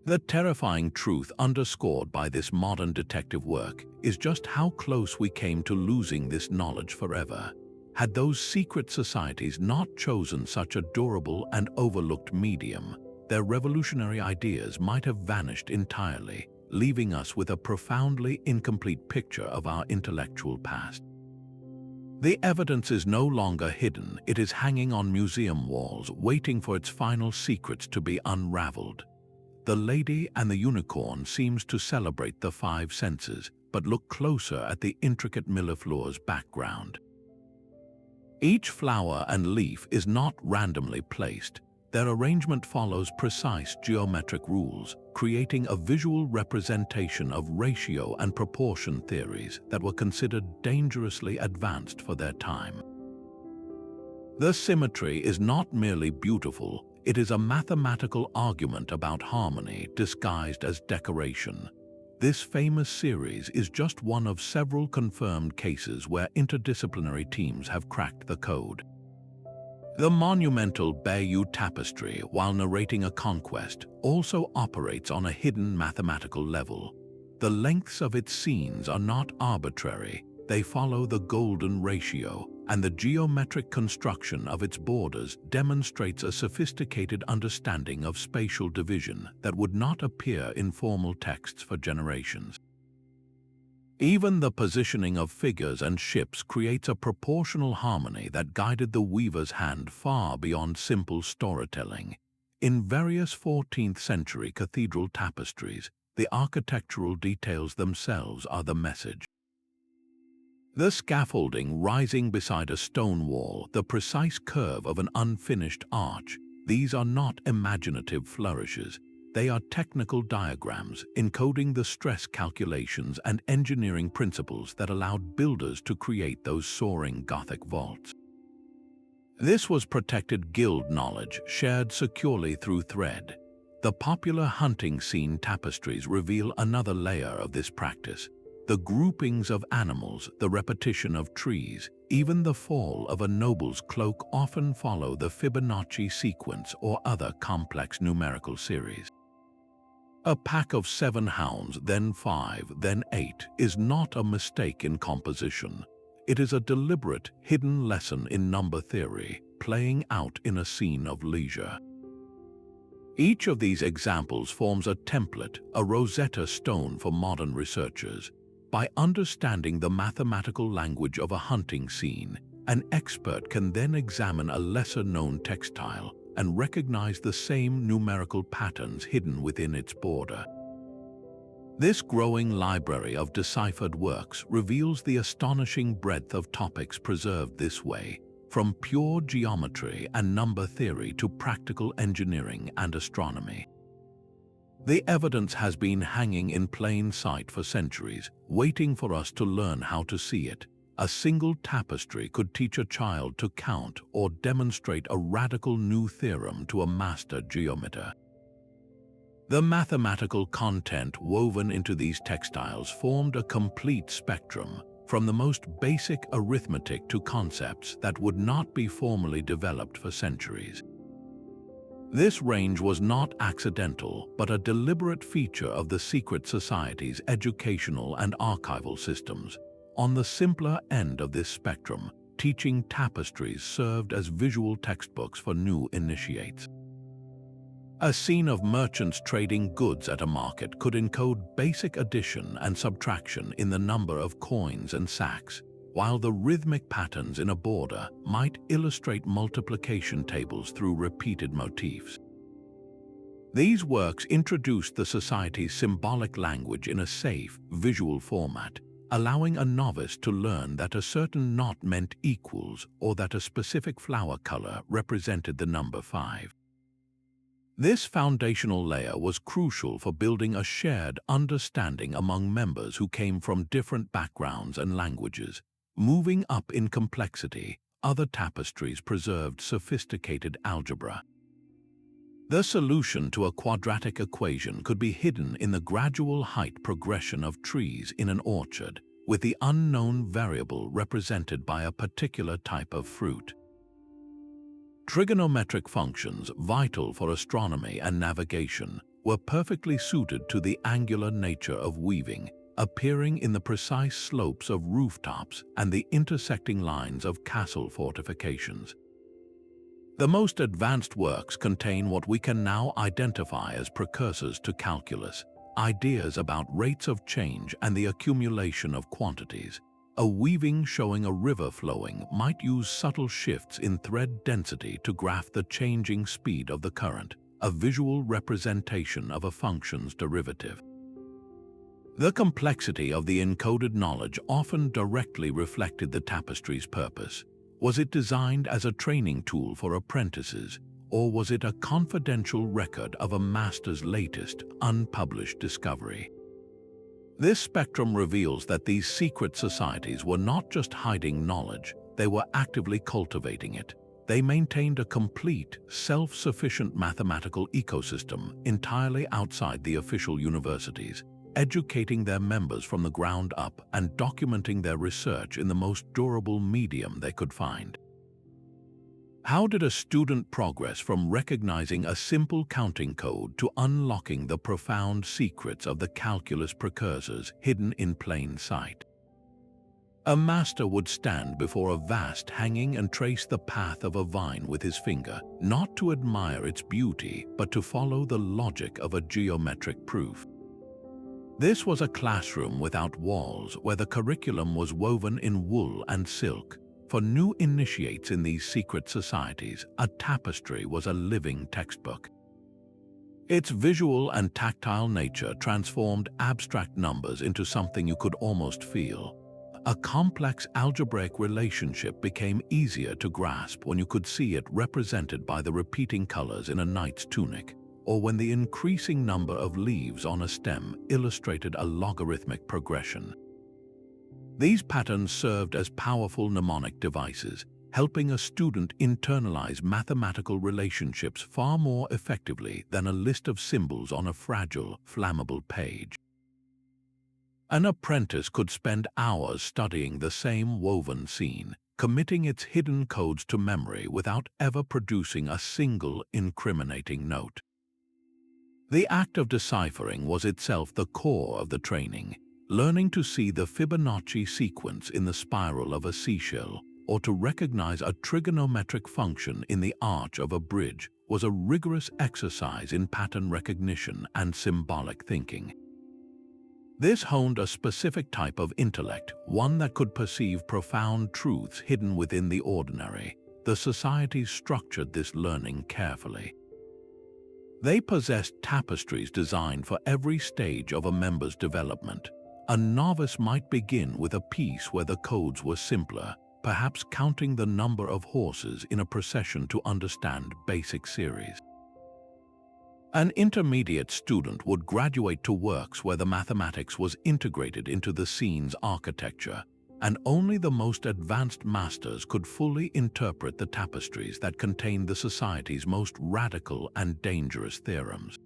The terrifying truth underscored by this modern detective work is just how close we came to losing this knowledge forever. Had those secret societies not chosen such a durable and overlooked medium, their revolutionary ideas might have vanished entirely, leaving us with a profoundly incomplete picture of our intellectual past. The evidence is no longer hidden, it is hanging on museum walls, waiting for its final secrets to be unraveled. The Lady and the Unicorn seems to celebrate the 5 senses, but look closer at the intricate millefleur's background. Each flower and leaf is not randomly placed. Their arrangement follows precise geometric rules, creating a visual representation of ratio and proportion theories that were considered dangerously advanced for their time. The symmetry is not merely beautiful, it is a mathematical argument about harmony disguised as decoration. This famous series is just one of several confirmed cases where interdisciplinary teams have cracked the code. The monumental Bayeux Tapestry, while narrating a conquest, also operates on a hidden mathematical level. The lengths of its scenes are not arbitrary, they follow the golden ratio, and the geometric construction of its borders demonstrates a sophisticated understanding of spatial division that would not appear in formal texts for generations. Even the positioning of figures and ships creates a proportional harmony that guided the weaver's hand far beyond simple storytelling. In various 14th-century cathedral tapestries, the architectural details themselves are the message. The scaffolding rising beside a stone wall, the precise curve of an unfinished arch, these are not imaginative flourishes. They are technical diagrams encoding the stress calculations and engineering principles that allowed builders to create those soaring Gothic vaults. This was protected guild knowledge shared securely through thread. The popular hunting scene tapestries reveal another layer of this practice. The groupings of animals, the repetition of trees, even the fall of a noble's cloak often follow the Fibonacci sequence or other complex numerical series. A pack of 7 hounds, then 5, then 8, is not a mistake in composition. It is a deliberate, hidden lesson in number theory, playing out in a scene of leisure. Each of these examples forms a template, a Rosetta Stone for modern researchers. By understanding the mathematical language of a hunting scene, an expert can then examine a lesser-known textile and recognize the same numerical patterns hidden within its border. This growing library of deciphered works reveals the astonishing breadth of topics preserved this way, from pure geometry and number theory to practical engineering and astronomy. The evidence has been hanging in plain sight for centuries, waiting for us to learn how to see it. A single tapestry could teach a child to count or demonstrate a radical new theorem to a master geometer. The mathematical content woven into these textiles formed a complete spectrum, from the most basic arithmetic to concepts that would not be formally developed for centuries. This range was not accidental, but a deliberate feature of the secret society's educational and archival systems. On the simpler end of this spectrum, teaching tapestries served as visual textbooks for new initiates. A scene of merchants trading goods at a market could encode basic addition and subtraction in the number of coins and sacks, while the rhythmic patterns in a border might illustrate multiplication tables through repeated motifs. These works introduced the society's symbolic language in a safe, visual format, allowing a novice to learn that a certain knot meant equals or that a specific flower color represented the number 5. This foundational layer was crucial for building a shared understanding among members who came from different backgrounds and languages. Moving up in complexity, other tapestries preserved sophisticated algebra. The solution to a quadratic equation could be hidden in the gradual height progression of trees in an orchard, with the unknown variable represented by a particular type of fruit. Trigonometric functions, vital for astronomy and navigation, were perfectly suited to the angular nature of weaving, appearing in the precise slopes of rooftops and the intersecting lines of castle fortifications. The most advanced works contain what we can now identify as precursors to calculus, ideas about rates of change and the accumulation of quantities. A weaving showing a river flowing might use subtle shifts in thread density to graph the changing speed of the current, a visual representation of a function's derivative. The complexity of the encoded knowledge often directly reflected the tapestry's purpose. Was it designed as a training tool for apprentices, or was it a confidential record of a master's latest, unpublished discovery? This spectrum reveals that these secret societies were not just hiding knowledge, they were actively cultivating it. They maintained a complete, self-sufficient mathematical ecosystem entirely outside the official universities, educating their members from the ground up and documenting their research in the most durable medium they could find. How did a student progress from recognizing a simple counting code to unlocking the profound secrets of the calculus precursors hidden in plain sight? A master would stand before a vast hanging and trace the path of a vine with his finger, not to admire its beauty, but to follow the logic of a geometric proof. This was a classroom without walls where the curriculum was woven in wool and silk. For new initiates in these secret societies, a tapestry was a living textbook. Its visual and tactile nature transformed abstract numbers into something you could almost feel. A complex algebraic relationship became easier to grasp when you could see it represented by the repeating colors in a knight's tunic, or when the increasing number of leaves on a stem illustrated a logarithmic progression. These patterns served as powerful mnemonic devices, helping a student internalize mathematical relationships far more effectively than a list of symbols on a fragile, flammable page. An apprentice could spend hours studying the same woven scene, committing its hidden codes to memory without ever producing a single incriminating note. The act of deciphering was itself the core of the training. Learning to see the Fibonacci sequence in the spiral of a seashell, or to recognize a trigonometric function in the arch of a bridge, was a rigorous exercise in pattern recognition and symbolic thinking. This honed a specific type of intellect, one that could perceive profound truths hidden within the ordinary. The societies structured this learning carefully. They possessed tapestries designed for every stage of a member's development. A novice might begin with a piece where the codes were simpler, perhaps counting the number of horses in a procession to understand basic series. An intermediate student would graduate to works where the mathematics was integrated into the scene's architecture, and only the most advanced masters could fully interpret the tapestries that contained the society's most radical and dangerous theorems.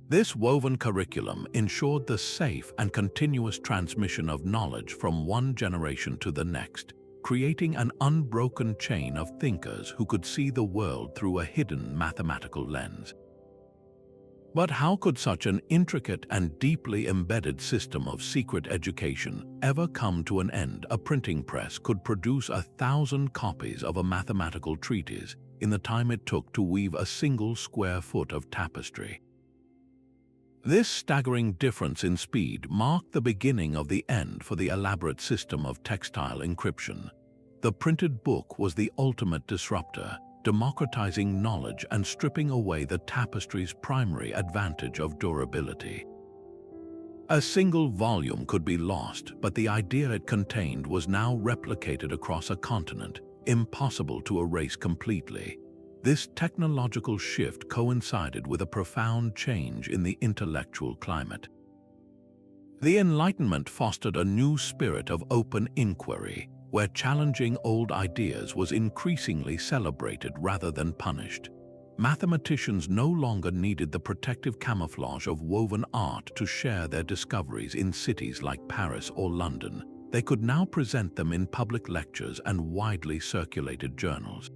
This woven curriculum ensured the safe and continuous transmission of knowledge from one generation to the next, creating an unbroken chain of thinkers who could see the world through a hidden mathematical lens. But how could such an intricate and deeply embedded system of secret education ever come to an end? A printing press could produce 1,000 copies of a mathematical treatise in the time it took to weave a single square foot of tapestry. This staggering difference in speed marked the beginning of the end for the elaborate system of textile encryption. The printed book was the ultimate disruptor, democratizing knowledge and stripping away the tapestry's primary advantage of durability. A single volume could be lost, but the idea it contained was now replicated across a continent, impossible to erase completely. This technological shift coincided with a profound change in the intellectual climate. The Enlightenment fostered a new spirit of open inquiry, where challenging old ideas was increasingly celebrated rather than punished. Mathematicians no longer needed the protective camouflage of woven art to share their discoveries in cities like Paris or London. They could now present them in public lectures and widely circulated journals.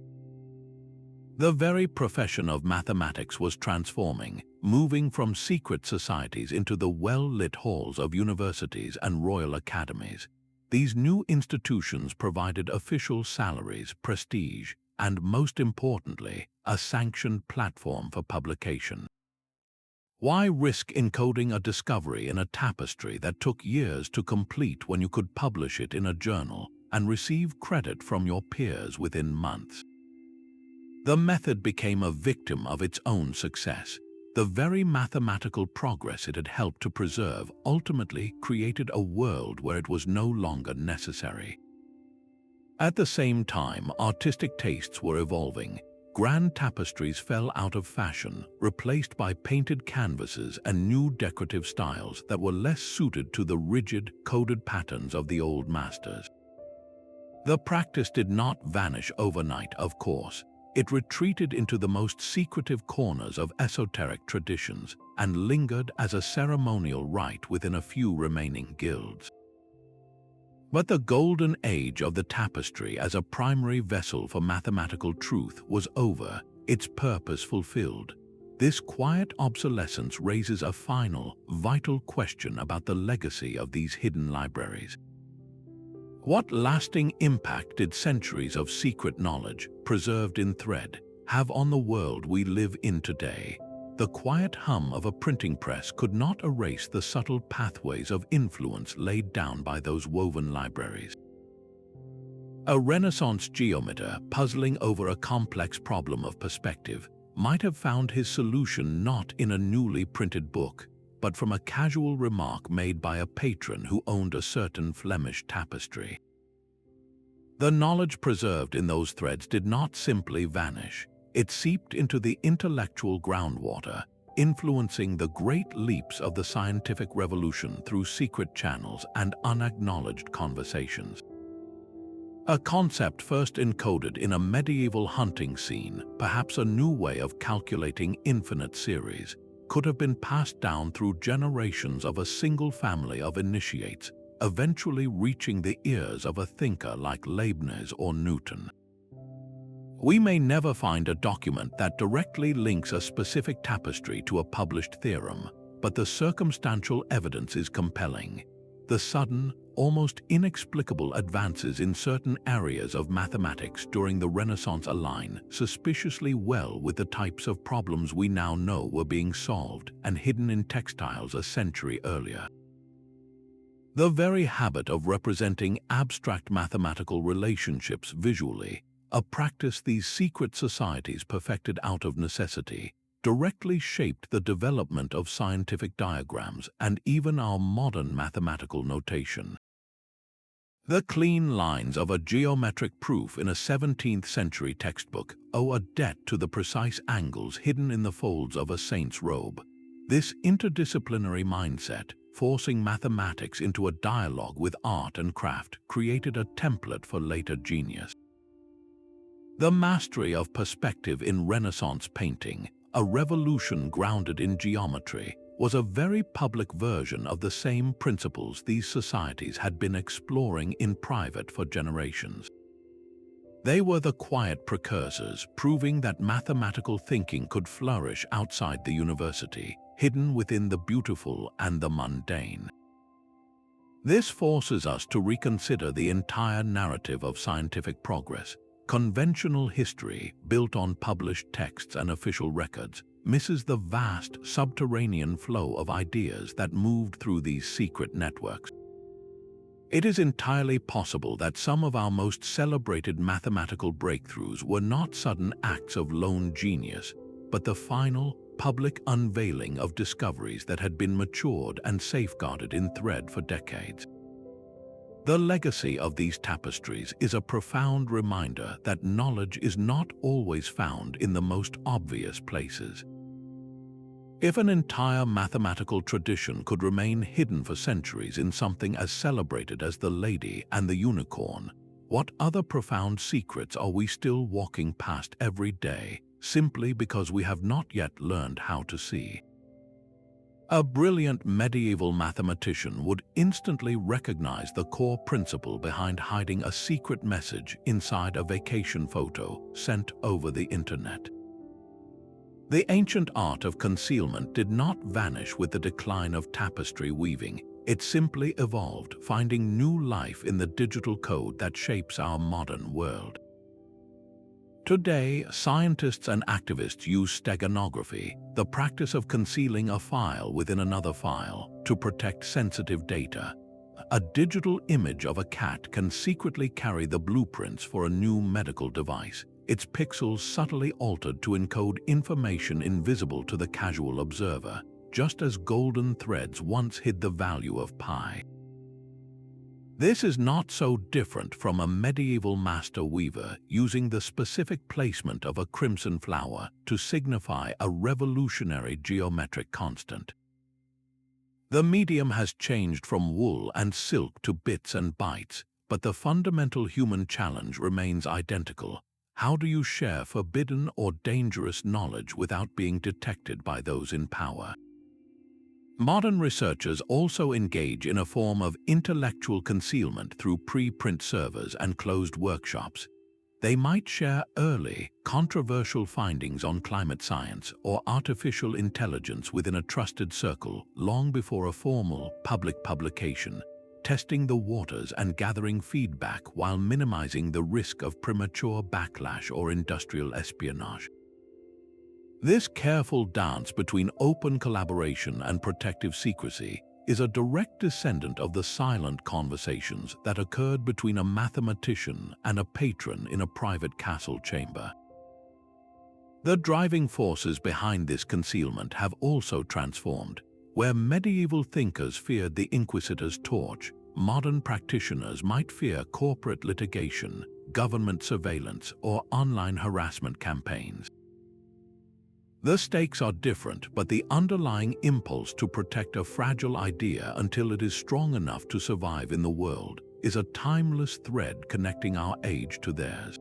The very profession of mathematics was transforming, moving from secret societies into the well-lit halls of universities and royal academies. These new institutions provided official salaries, prestige, and most importantly, a sanctioned platform for publication. Why risk encoding a discovery in a tapestry that took years to complete when you could publish it in a journal and receive credit from your peers within months? The method became a victim of its own success. The very mathematical progress it had helped to preserve ultimately created a world where it was no longer necessary. At the same time, artistic tastes were evolving. Grand tapestries fell out of fashion, replaced by painted canvases and new decorative styles that were less suited to the rigid, coded patterns of the old masters. The practice did not vanish overnight, of course. It retreated into the most secretive corners of esoteric traditions and lingered as a ceremonial rite within a few remaining guilds. But the golden age of the tapestry as a primary vessel for mathematical truth was over, its purpose fulfilled. This quiet obsolescence raises a final, vital question about the legacy of these hidden libraries. What lasting impact did centuries of secret knowledge, preserved in thread, have on the world we live in today? The quiet hum of a printing press could not erase the subtle pathways of influence laid down by those woven libraries. A Renaissance geometer puzzling over a complex problem of perspective might have found his solution not in a newly printed book, but from a casual remark made by a patron who owned a certain Flemish tapestry. The knowledge preserved in those threads did not simply vanish. It seeped into the intellectual groundwater, influencing the great leaps of the scientific revolution through secret channels and unacknowledged conversations. A concept first encoded in a medieval hunting scene, perhaps a new way of calculating infinite series, could have been passed down through generations of a single family of initiates, eventually reaching the ears of a thinker like Leibniz or Newton. We may never find a document that directly links a specific tapestry to a published theorem, but the circumstantial evidence is compelling. The sudden, almost inexplicable advances in certain areas of mathematics during the Renaissance align suspiciously well with the types of problems we now know were being solved and hidden in textiles a century earlier. The very habit of representing abstract mathematical relationships visually, a practice these secret societies perfected out of necessity, directly shaped the development of scientific diagrams and even our modern mathematical notation. The clean lines of a geometric proof in a 17th century textbook owe a debt to the precise angles hidden in the folds of a saint's robe. This interdisciplinary mindset, forcing mathematics into a dialogue with art and craft, created a template for later genius. The mastery of perspective in Renaissance painting, a revolution grounded in geometry, was a very public version of the same principles these societies had been exploring in private for generations. They were the quiet precursors, proving that mathematical thinking could flourish outside the university, hidden within the beautiful and the mundane. This forces us to reconsider the entire narrative of scientific progress. Conventional history, built on published texts and official records, misses the vast subterranean flow of ideas that moved through these secret networks. It is entirely possible that some of our most celebrated mathematical breakthroughs were not sudden acts of lone genius, but the final, public unveiling of discoveries that had been matured and safeguarded in thread for decades. The legacy of these tapestries is a profound reminder that knowledge is not always found in the most obvious places. If an entire mathematical tradition could remain hidden for centuries in something as celebrated as the lady and the unicorn, what other profound secrets are we still walking past every day, simply because we have not yet learned how to see? A brilliant medieval mathematician would instantly recognize the core principle behind hiding a secret message inside a vacation photo sent over the internet. The ancient art of concealment did not vanish with the decline of tapestry weaving. It simply evolved, finding new life in the digital code that shapes our modern world. Today, scientists and activists use steganography, the practice of concealing a file within another file, to protect sensitive data. A digital image of a cat can secretly carry the blueprints for a new medical device, its pixels subtly altered to encode information invisible to the casual observer, just as golden threads once hid the value of pi. This is not so different from a medieval master weaver using the specific placement of a crimson flower to signify a revolutionary geometric constant. The medium has changed from wool and silk to bits and bytes, but the fundamental human challenge remains identical. How do you share forbidden or dangerous knowledge without being detected by those in power? Modern researchers also engage in a form of intellectual concealment through pre-print servers and closed workshops. They might share early, controversial findings on climate science or artificial intelligence within a trusted circle long before a formal, public publication, testing the waters and gathering feedback while minimizing the risk of premature backlash or industrial espionage. This careful dance between open collaboration and protective secrecy is a direct descendant of the silent conversations that occurred between a mathematician and a patron in a private castle chamber. The driving forces behind this concealment have also transformed. Where medieval thinkers feared the inquisitor's torch, modern practitioners might fear corporate litigation, government surveillance, or online harassment campaigns. The stakes are different, but the underlying impulse to protect a fragile idea until it is strong enough to survive in the world is a timeless thread connecting our age to theirs.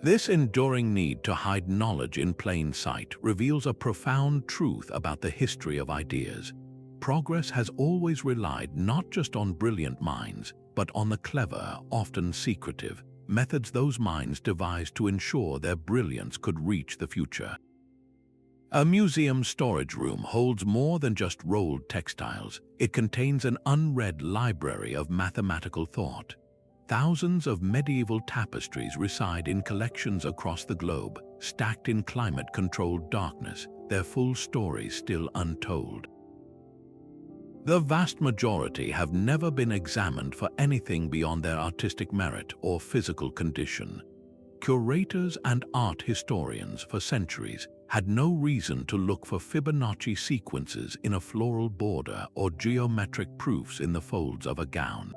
This enduring need to hide knowledge in plain sight reveals a profound truth about the history of ideas. Progress has always relied not just on brilliant minds, but on the clever, often secretive, methods those minds devised to ensure their brilliance could reach the future. A museum storage room holds more than just rolled textiles. It contains an unread library of mathematical thought. Thousands of medieval tapestries reside in collections across the globe, stacked in climate-controlled darkness, their full stories still untold. The vast majority have never been examined for anything beyond their artistic merit or physical condition. Curators and art historians for centuries had no reason to look for Fibonacci sequences in a floral border or geometric proofs in the folds of a gown.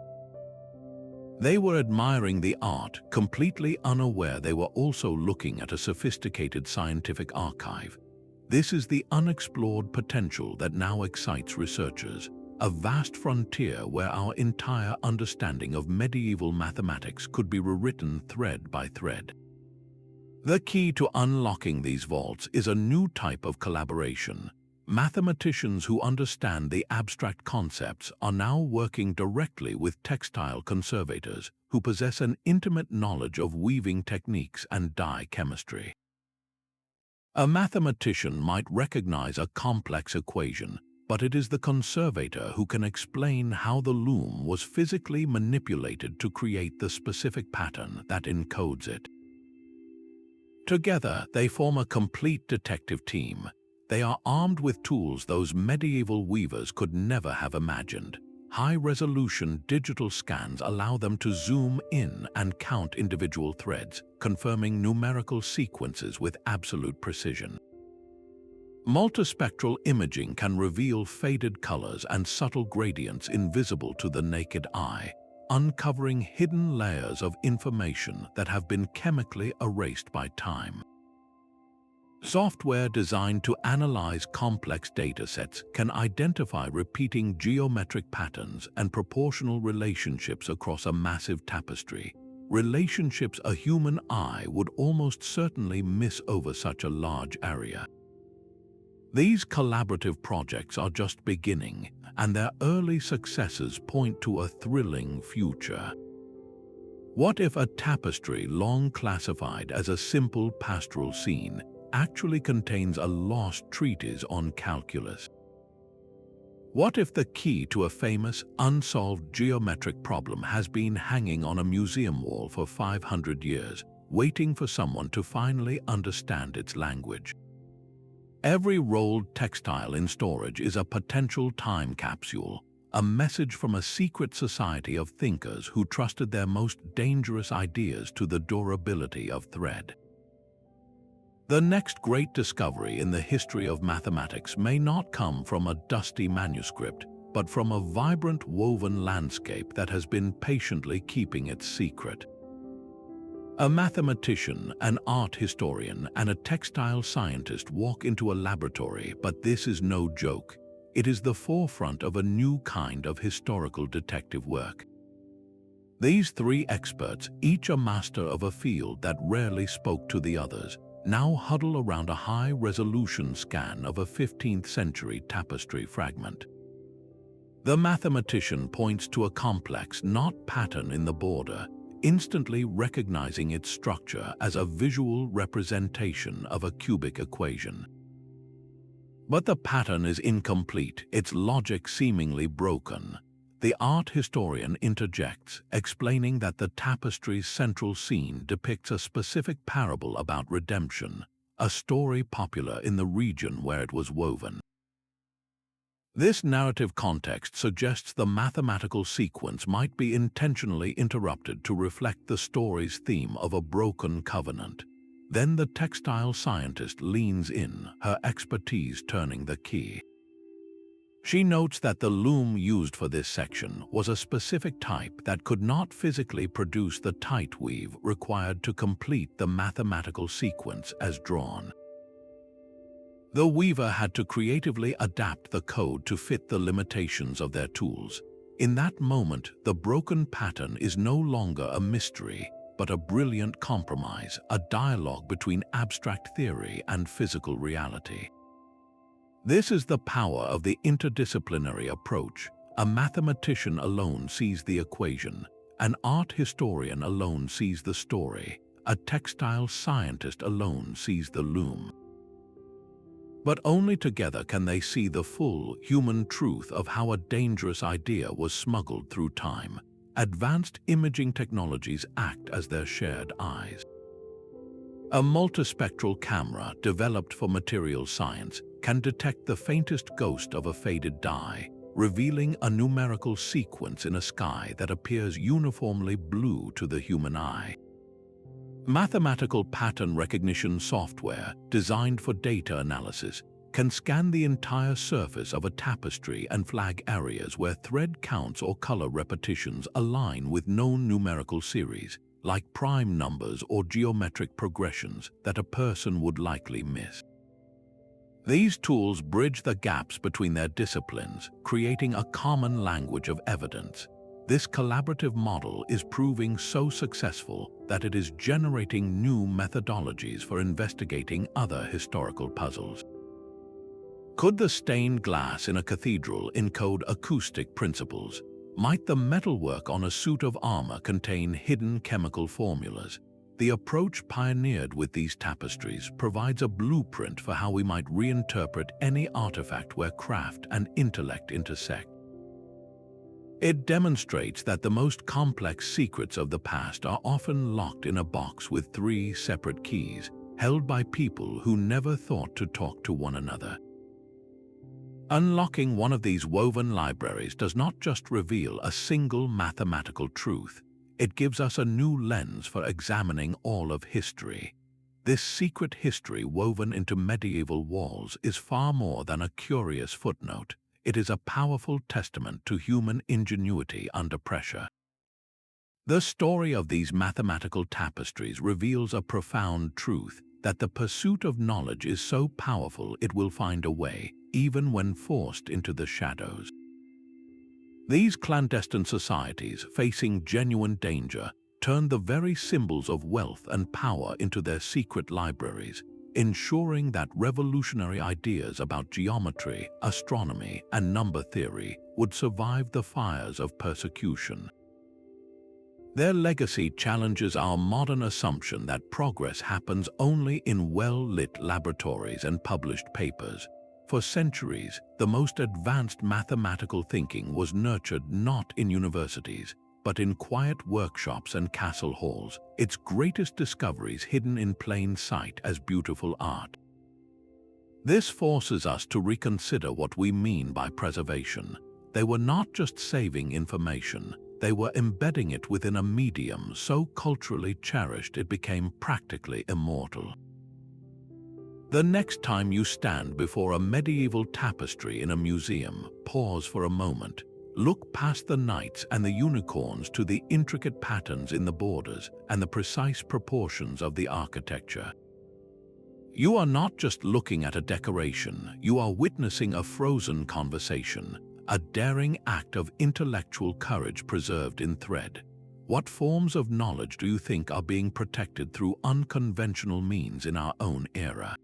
They were admiring the art, completely unaware they were also looking at a sophisticated scientific archive. This is the unexplored potential that now excites researchers, a vast frontier where our entire understanding of medieval mathematics could be rewritten thread by thread. The key to unlocking these vaults is a new type of collaboration. Mathematicians who understand the abstract concepts are now working directly with textile conservators who possess an intimate knowledge of weaving techniques and dye chemistry. A mathematician might recognize a complex equation, but it is the conservator who can explain how the loom was physically manipulated to create the specific pattern that encodes it. Together, they form a complete detective team. They are armed with tools those medieval weavers could never have imagined. High-resolution digital scans allow them to zoom in and count individual threads, confirming numerical sequences with absolute precision. Multispectral imaging can reveal faded colors and subtle gradients invisible to the naked eye, uncovering hidden layers of information that have been chemically erased by time. Software designed to analyze complex datasets can identify repeating geometric patterns and proportional relationships across a massive tapestry, relationships a human eye would almost certainly miss over such a large area. These collaborative projects are just beginning, and their early successes point to a thrilling future. What if a tapestry long classified as a simple pastoral scene actually contains a lost treatise on calculus? What if the key to a famous, unsolved geometric problem has been hanging on a museum wall for 500 years, waiting for someone to finally understand its language? Every rolled textile in storage is a potential time capsule, a message from a secret society of thinkers who trusted their most dangerous ideas to the durability of thread. The next great discovery in the history of mathematics may not come from a dusty manuscript, but from a vibrant woven landscape that has been patiently keeping its secret. A mathematician, an art historian, and a textile scientist walk into a laboratory, but this is no joke. It is the forefront of a new kind of historical detective work. These three experts, each a master of a field that rarely spoke to the others, now huddle around a high-resolution scan of a 15th-century tapestry fragment. The mathematician points to a complex knot pattern in the border, instantly recognizing its structure as a visual representation of a cubic equation. But the pattern is incomplete, its logic seemingly broken. The art historian interjects, explaining that the tapestry's central scene depicts a specific parable about redemption, a story popular in the region where it was woven. This narrative context suggests the mathematical sequence might be intentionally interrupted to reflect the story's theme of a broken covenant. Then the textile scientist leans in, her expertise turning the key. She notes that the loom used for this section was a specific type that could not physically produce the tight weave required to complete the mathematical sequence as drawn. The weaver had to creatively adapt the code to fit the limitations of their tools. In that moment, the broken pattern is no longer a mystery, but a brilliant compromise, a dialogue between abstract theory and physical reality. This is the power of the interdisciplinary approach. A mathematician alone sees the equation, an art historian alone sees the story, a textile scientist alone sees the loom. But only together can they see the full human truth of how a dangerous idea was smuggled through time. Advanced imaging technologies act as their shared eyes. A multispectral camera developed for material science can detect the faintest ghost of a faded dye, revealing a numerical sequence in a sky that appears uniformly blue to the human eye. Mathematical pattern recognition software, designed for data analysis, can scan the entire surface of a tapestry and flag areas where thread counts or color repetitions align with known numerical series, like prime numbers or geometric progressions that a person would likely miss. These tools bridge the gaps between their disciplines, creating a common language of evidence. This collaborative model is proving so successful that it is generating new methodologies for investigating other historical puzzles. Could the stained glass in a cathedral encode acoustic principles? Might the metalwork on a suit of armor contain hidden chemical formulas? The approach pioneered with these tapestries provides a blueprint for how we might reinterpret any artifact where craft and intellect intersect. It demonstrates that the most complex secrets of the past are often locked in a box with 3 separate keys, held by people who never thought to talk to one another. Unlocking one of these woven libraries does not just reveal a single mathematical truth. It gives us a new lens for examining all of history. This secret history woven into medieval walls is far more than a curious footnote. It is a powerful testament to human ingenuity under pressure. The story of these mathematical tapestries reveals a profound truth, that the pursuit of knowledge is so powerful it will find a way, even when forced into the shadows. These clandestine societies, facing genuine danger, turn the very symbols of wealth and power into their secret libraries, ensuring that revolutionary ideas about geometry, astronomy, and number theory would survive the fires of persecution. Their legacy challenges our modern assumption that progress happens only in well-lit laboratories and published papers. For centuries, the most advanced mathematical thinking was nurtured not in universities, but in quiet workshops and castle halls, its greatest discoveries hidden in plain sight as beautiful art. This forces us to reconsider what we mean by preservation. They were not just saving information, they were embedding it within a medium so culturally cherished it became practically immortal. The next time you stand before a medieval tapestry in a museum, pause for a moment. Look past the knights and the unicorns to the intricate patterns in the borders and the precise proportions of the architecture. You are not just looking at a decoration, you are witnessing a frozen conversation, a daring act of intellectual courage preserved in thread. What forms of knowledge do you think are being protected through unconventional means in our own era?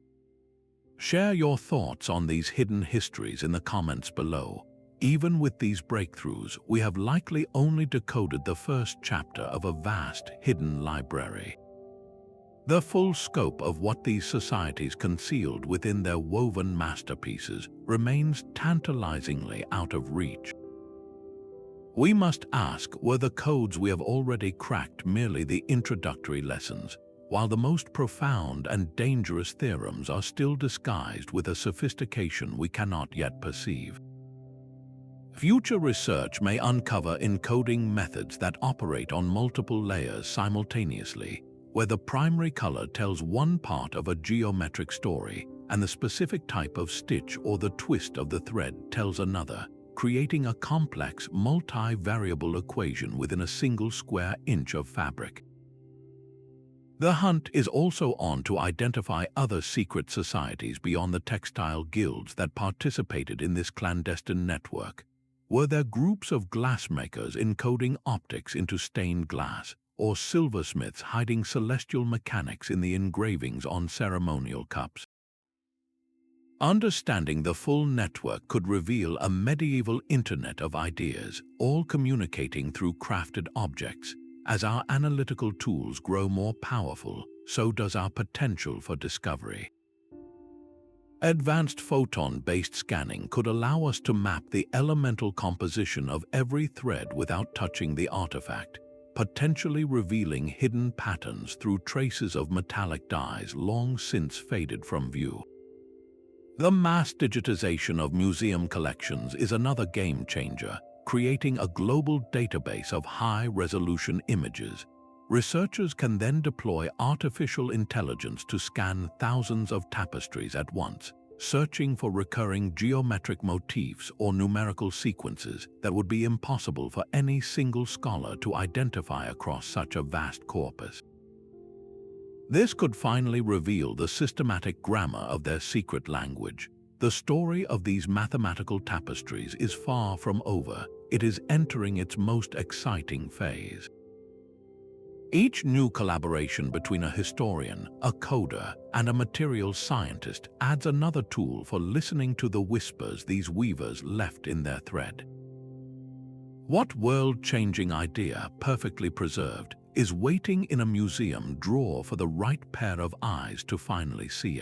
Share your thoughts on these hidden histories in the comments below. Even with these breakthroughs, we have likely only decoded the first chapter of a vast, hidden library. The full scope of what these societies concealed within their woven masterpieces remains tantalizingly out of reach. We must ask, were the codes we have already cracked merely the introductory lessons, while the most profound and dangerous theorems are still disguised with a sophistication we cannot yet perceive? Future research may uncover encoding methods that operate on multiple layers simultaneously, where the primary color tells one part of a geometric story and the specific type of stitch or the twist of the thread tells another, creating a complex, multi-variable equation within a single square inch of fabric. The hunt is also on to identify other secret societies beyond the textile guilds that participated in this clandestine network. Were there groups of glassmakers encoding optics into stained glass, or silversmiths hiding celestial mechanics in the engravings on ceremonial cups? Understanding the full network could reveal a medieval internet of ideas, all communicating through crafted objects. As our analytical tools grow more powerful, so does our potential for discovery. Advanced photon-based scanning could allow us to map the elemental composition of every thread without touching the artifact, potentially revealing hidden patterns through traces of metallic dyes long since faded from view. The mass digitization of museum collections is another game changer, creating a global database of high-resolution images. Researchers can then deploy artificial intelligence to scan thousands of tapestries at once, searching for recurring geometric motifs or numerical sequences that would be impossible for any single scholar to identify across such a vast corpus. This could finally reveal the systematic grammar of their secret language. The story of these mathematical tapestries is far from over. It is entering its most exciting phase. Each new collaboration between a historian, a coder, and a materials scientist adds another tool for listening to the whispers these weavers left in their thread. What world-changing idea, perfectly preserved, is waiting in a museum drawer for the right pair of eyes to finally see it?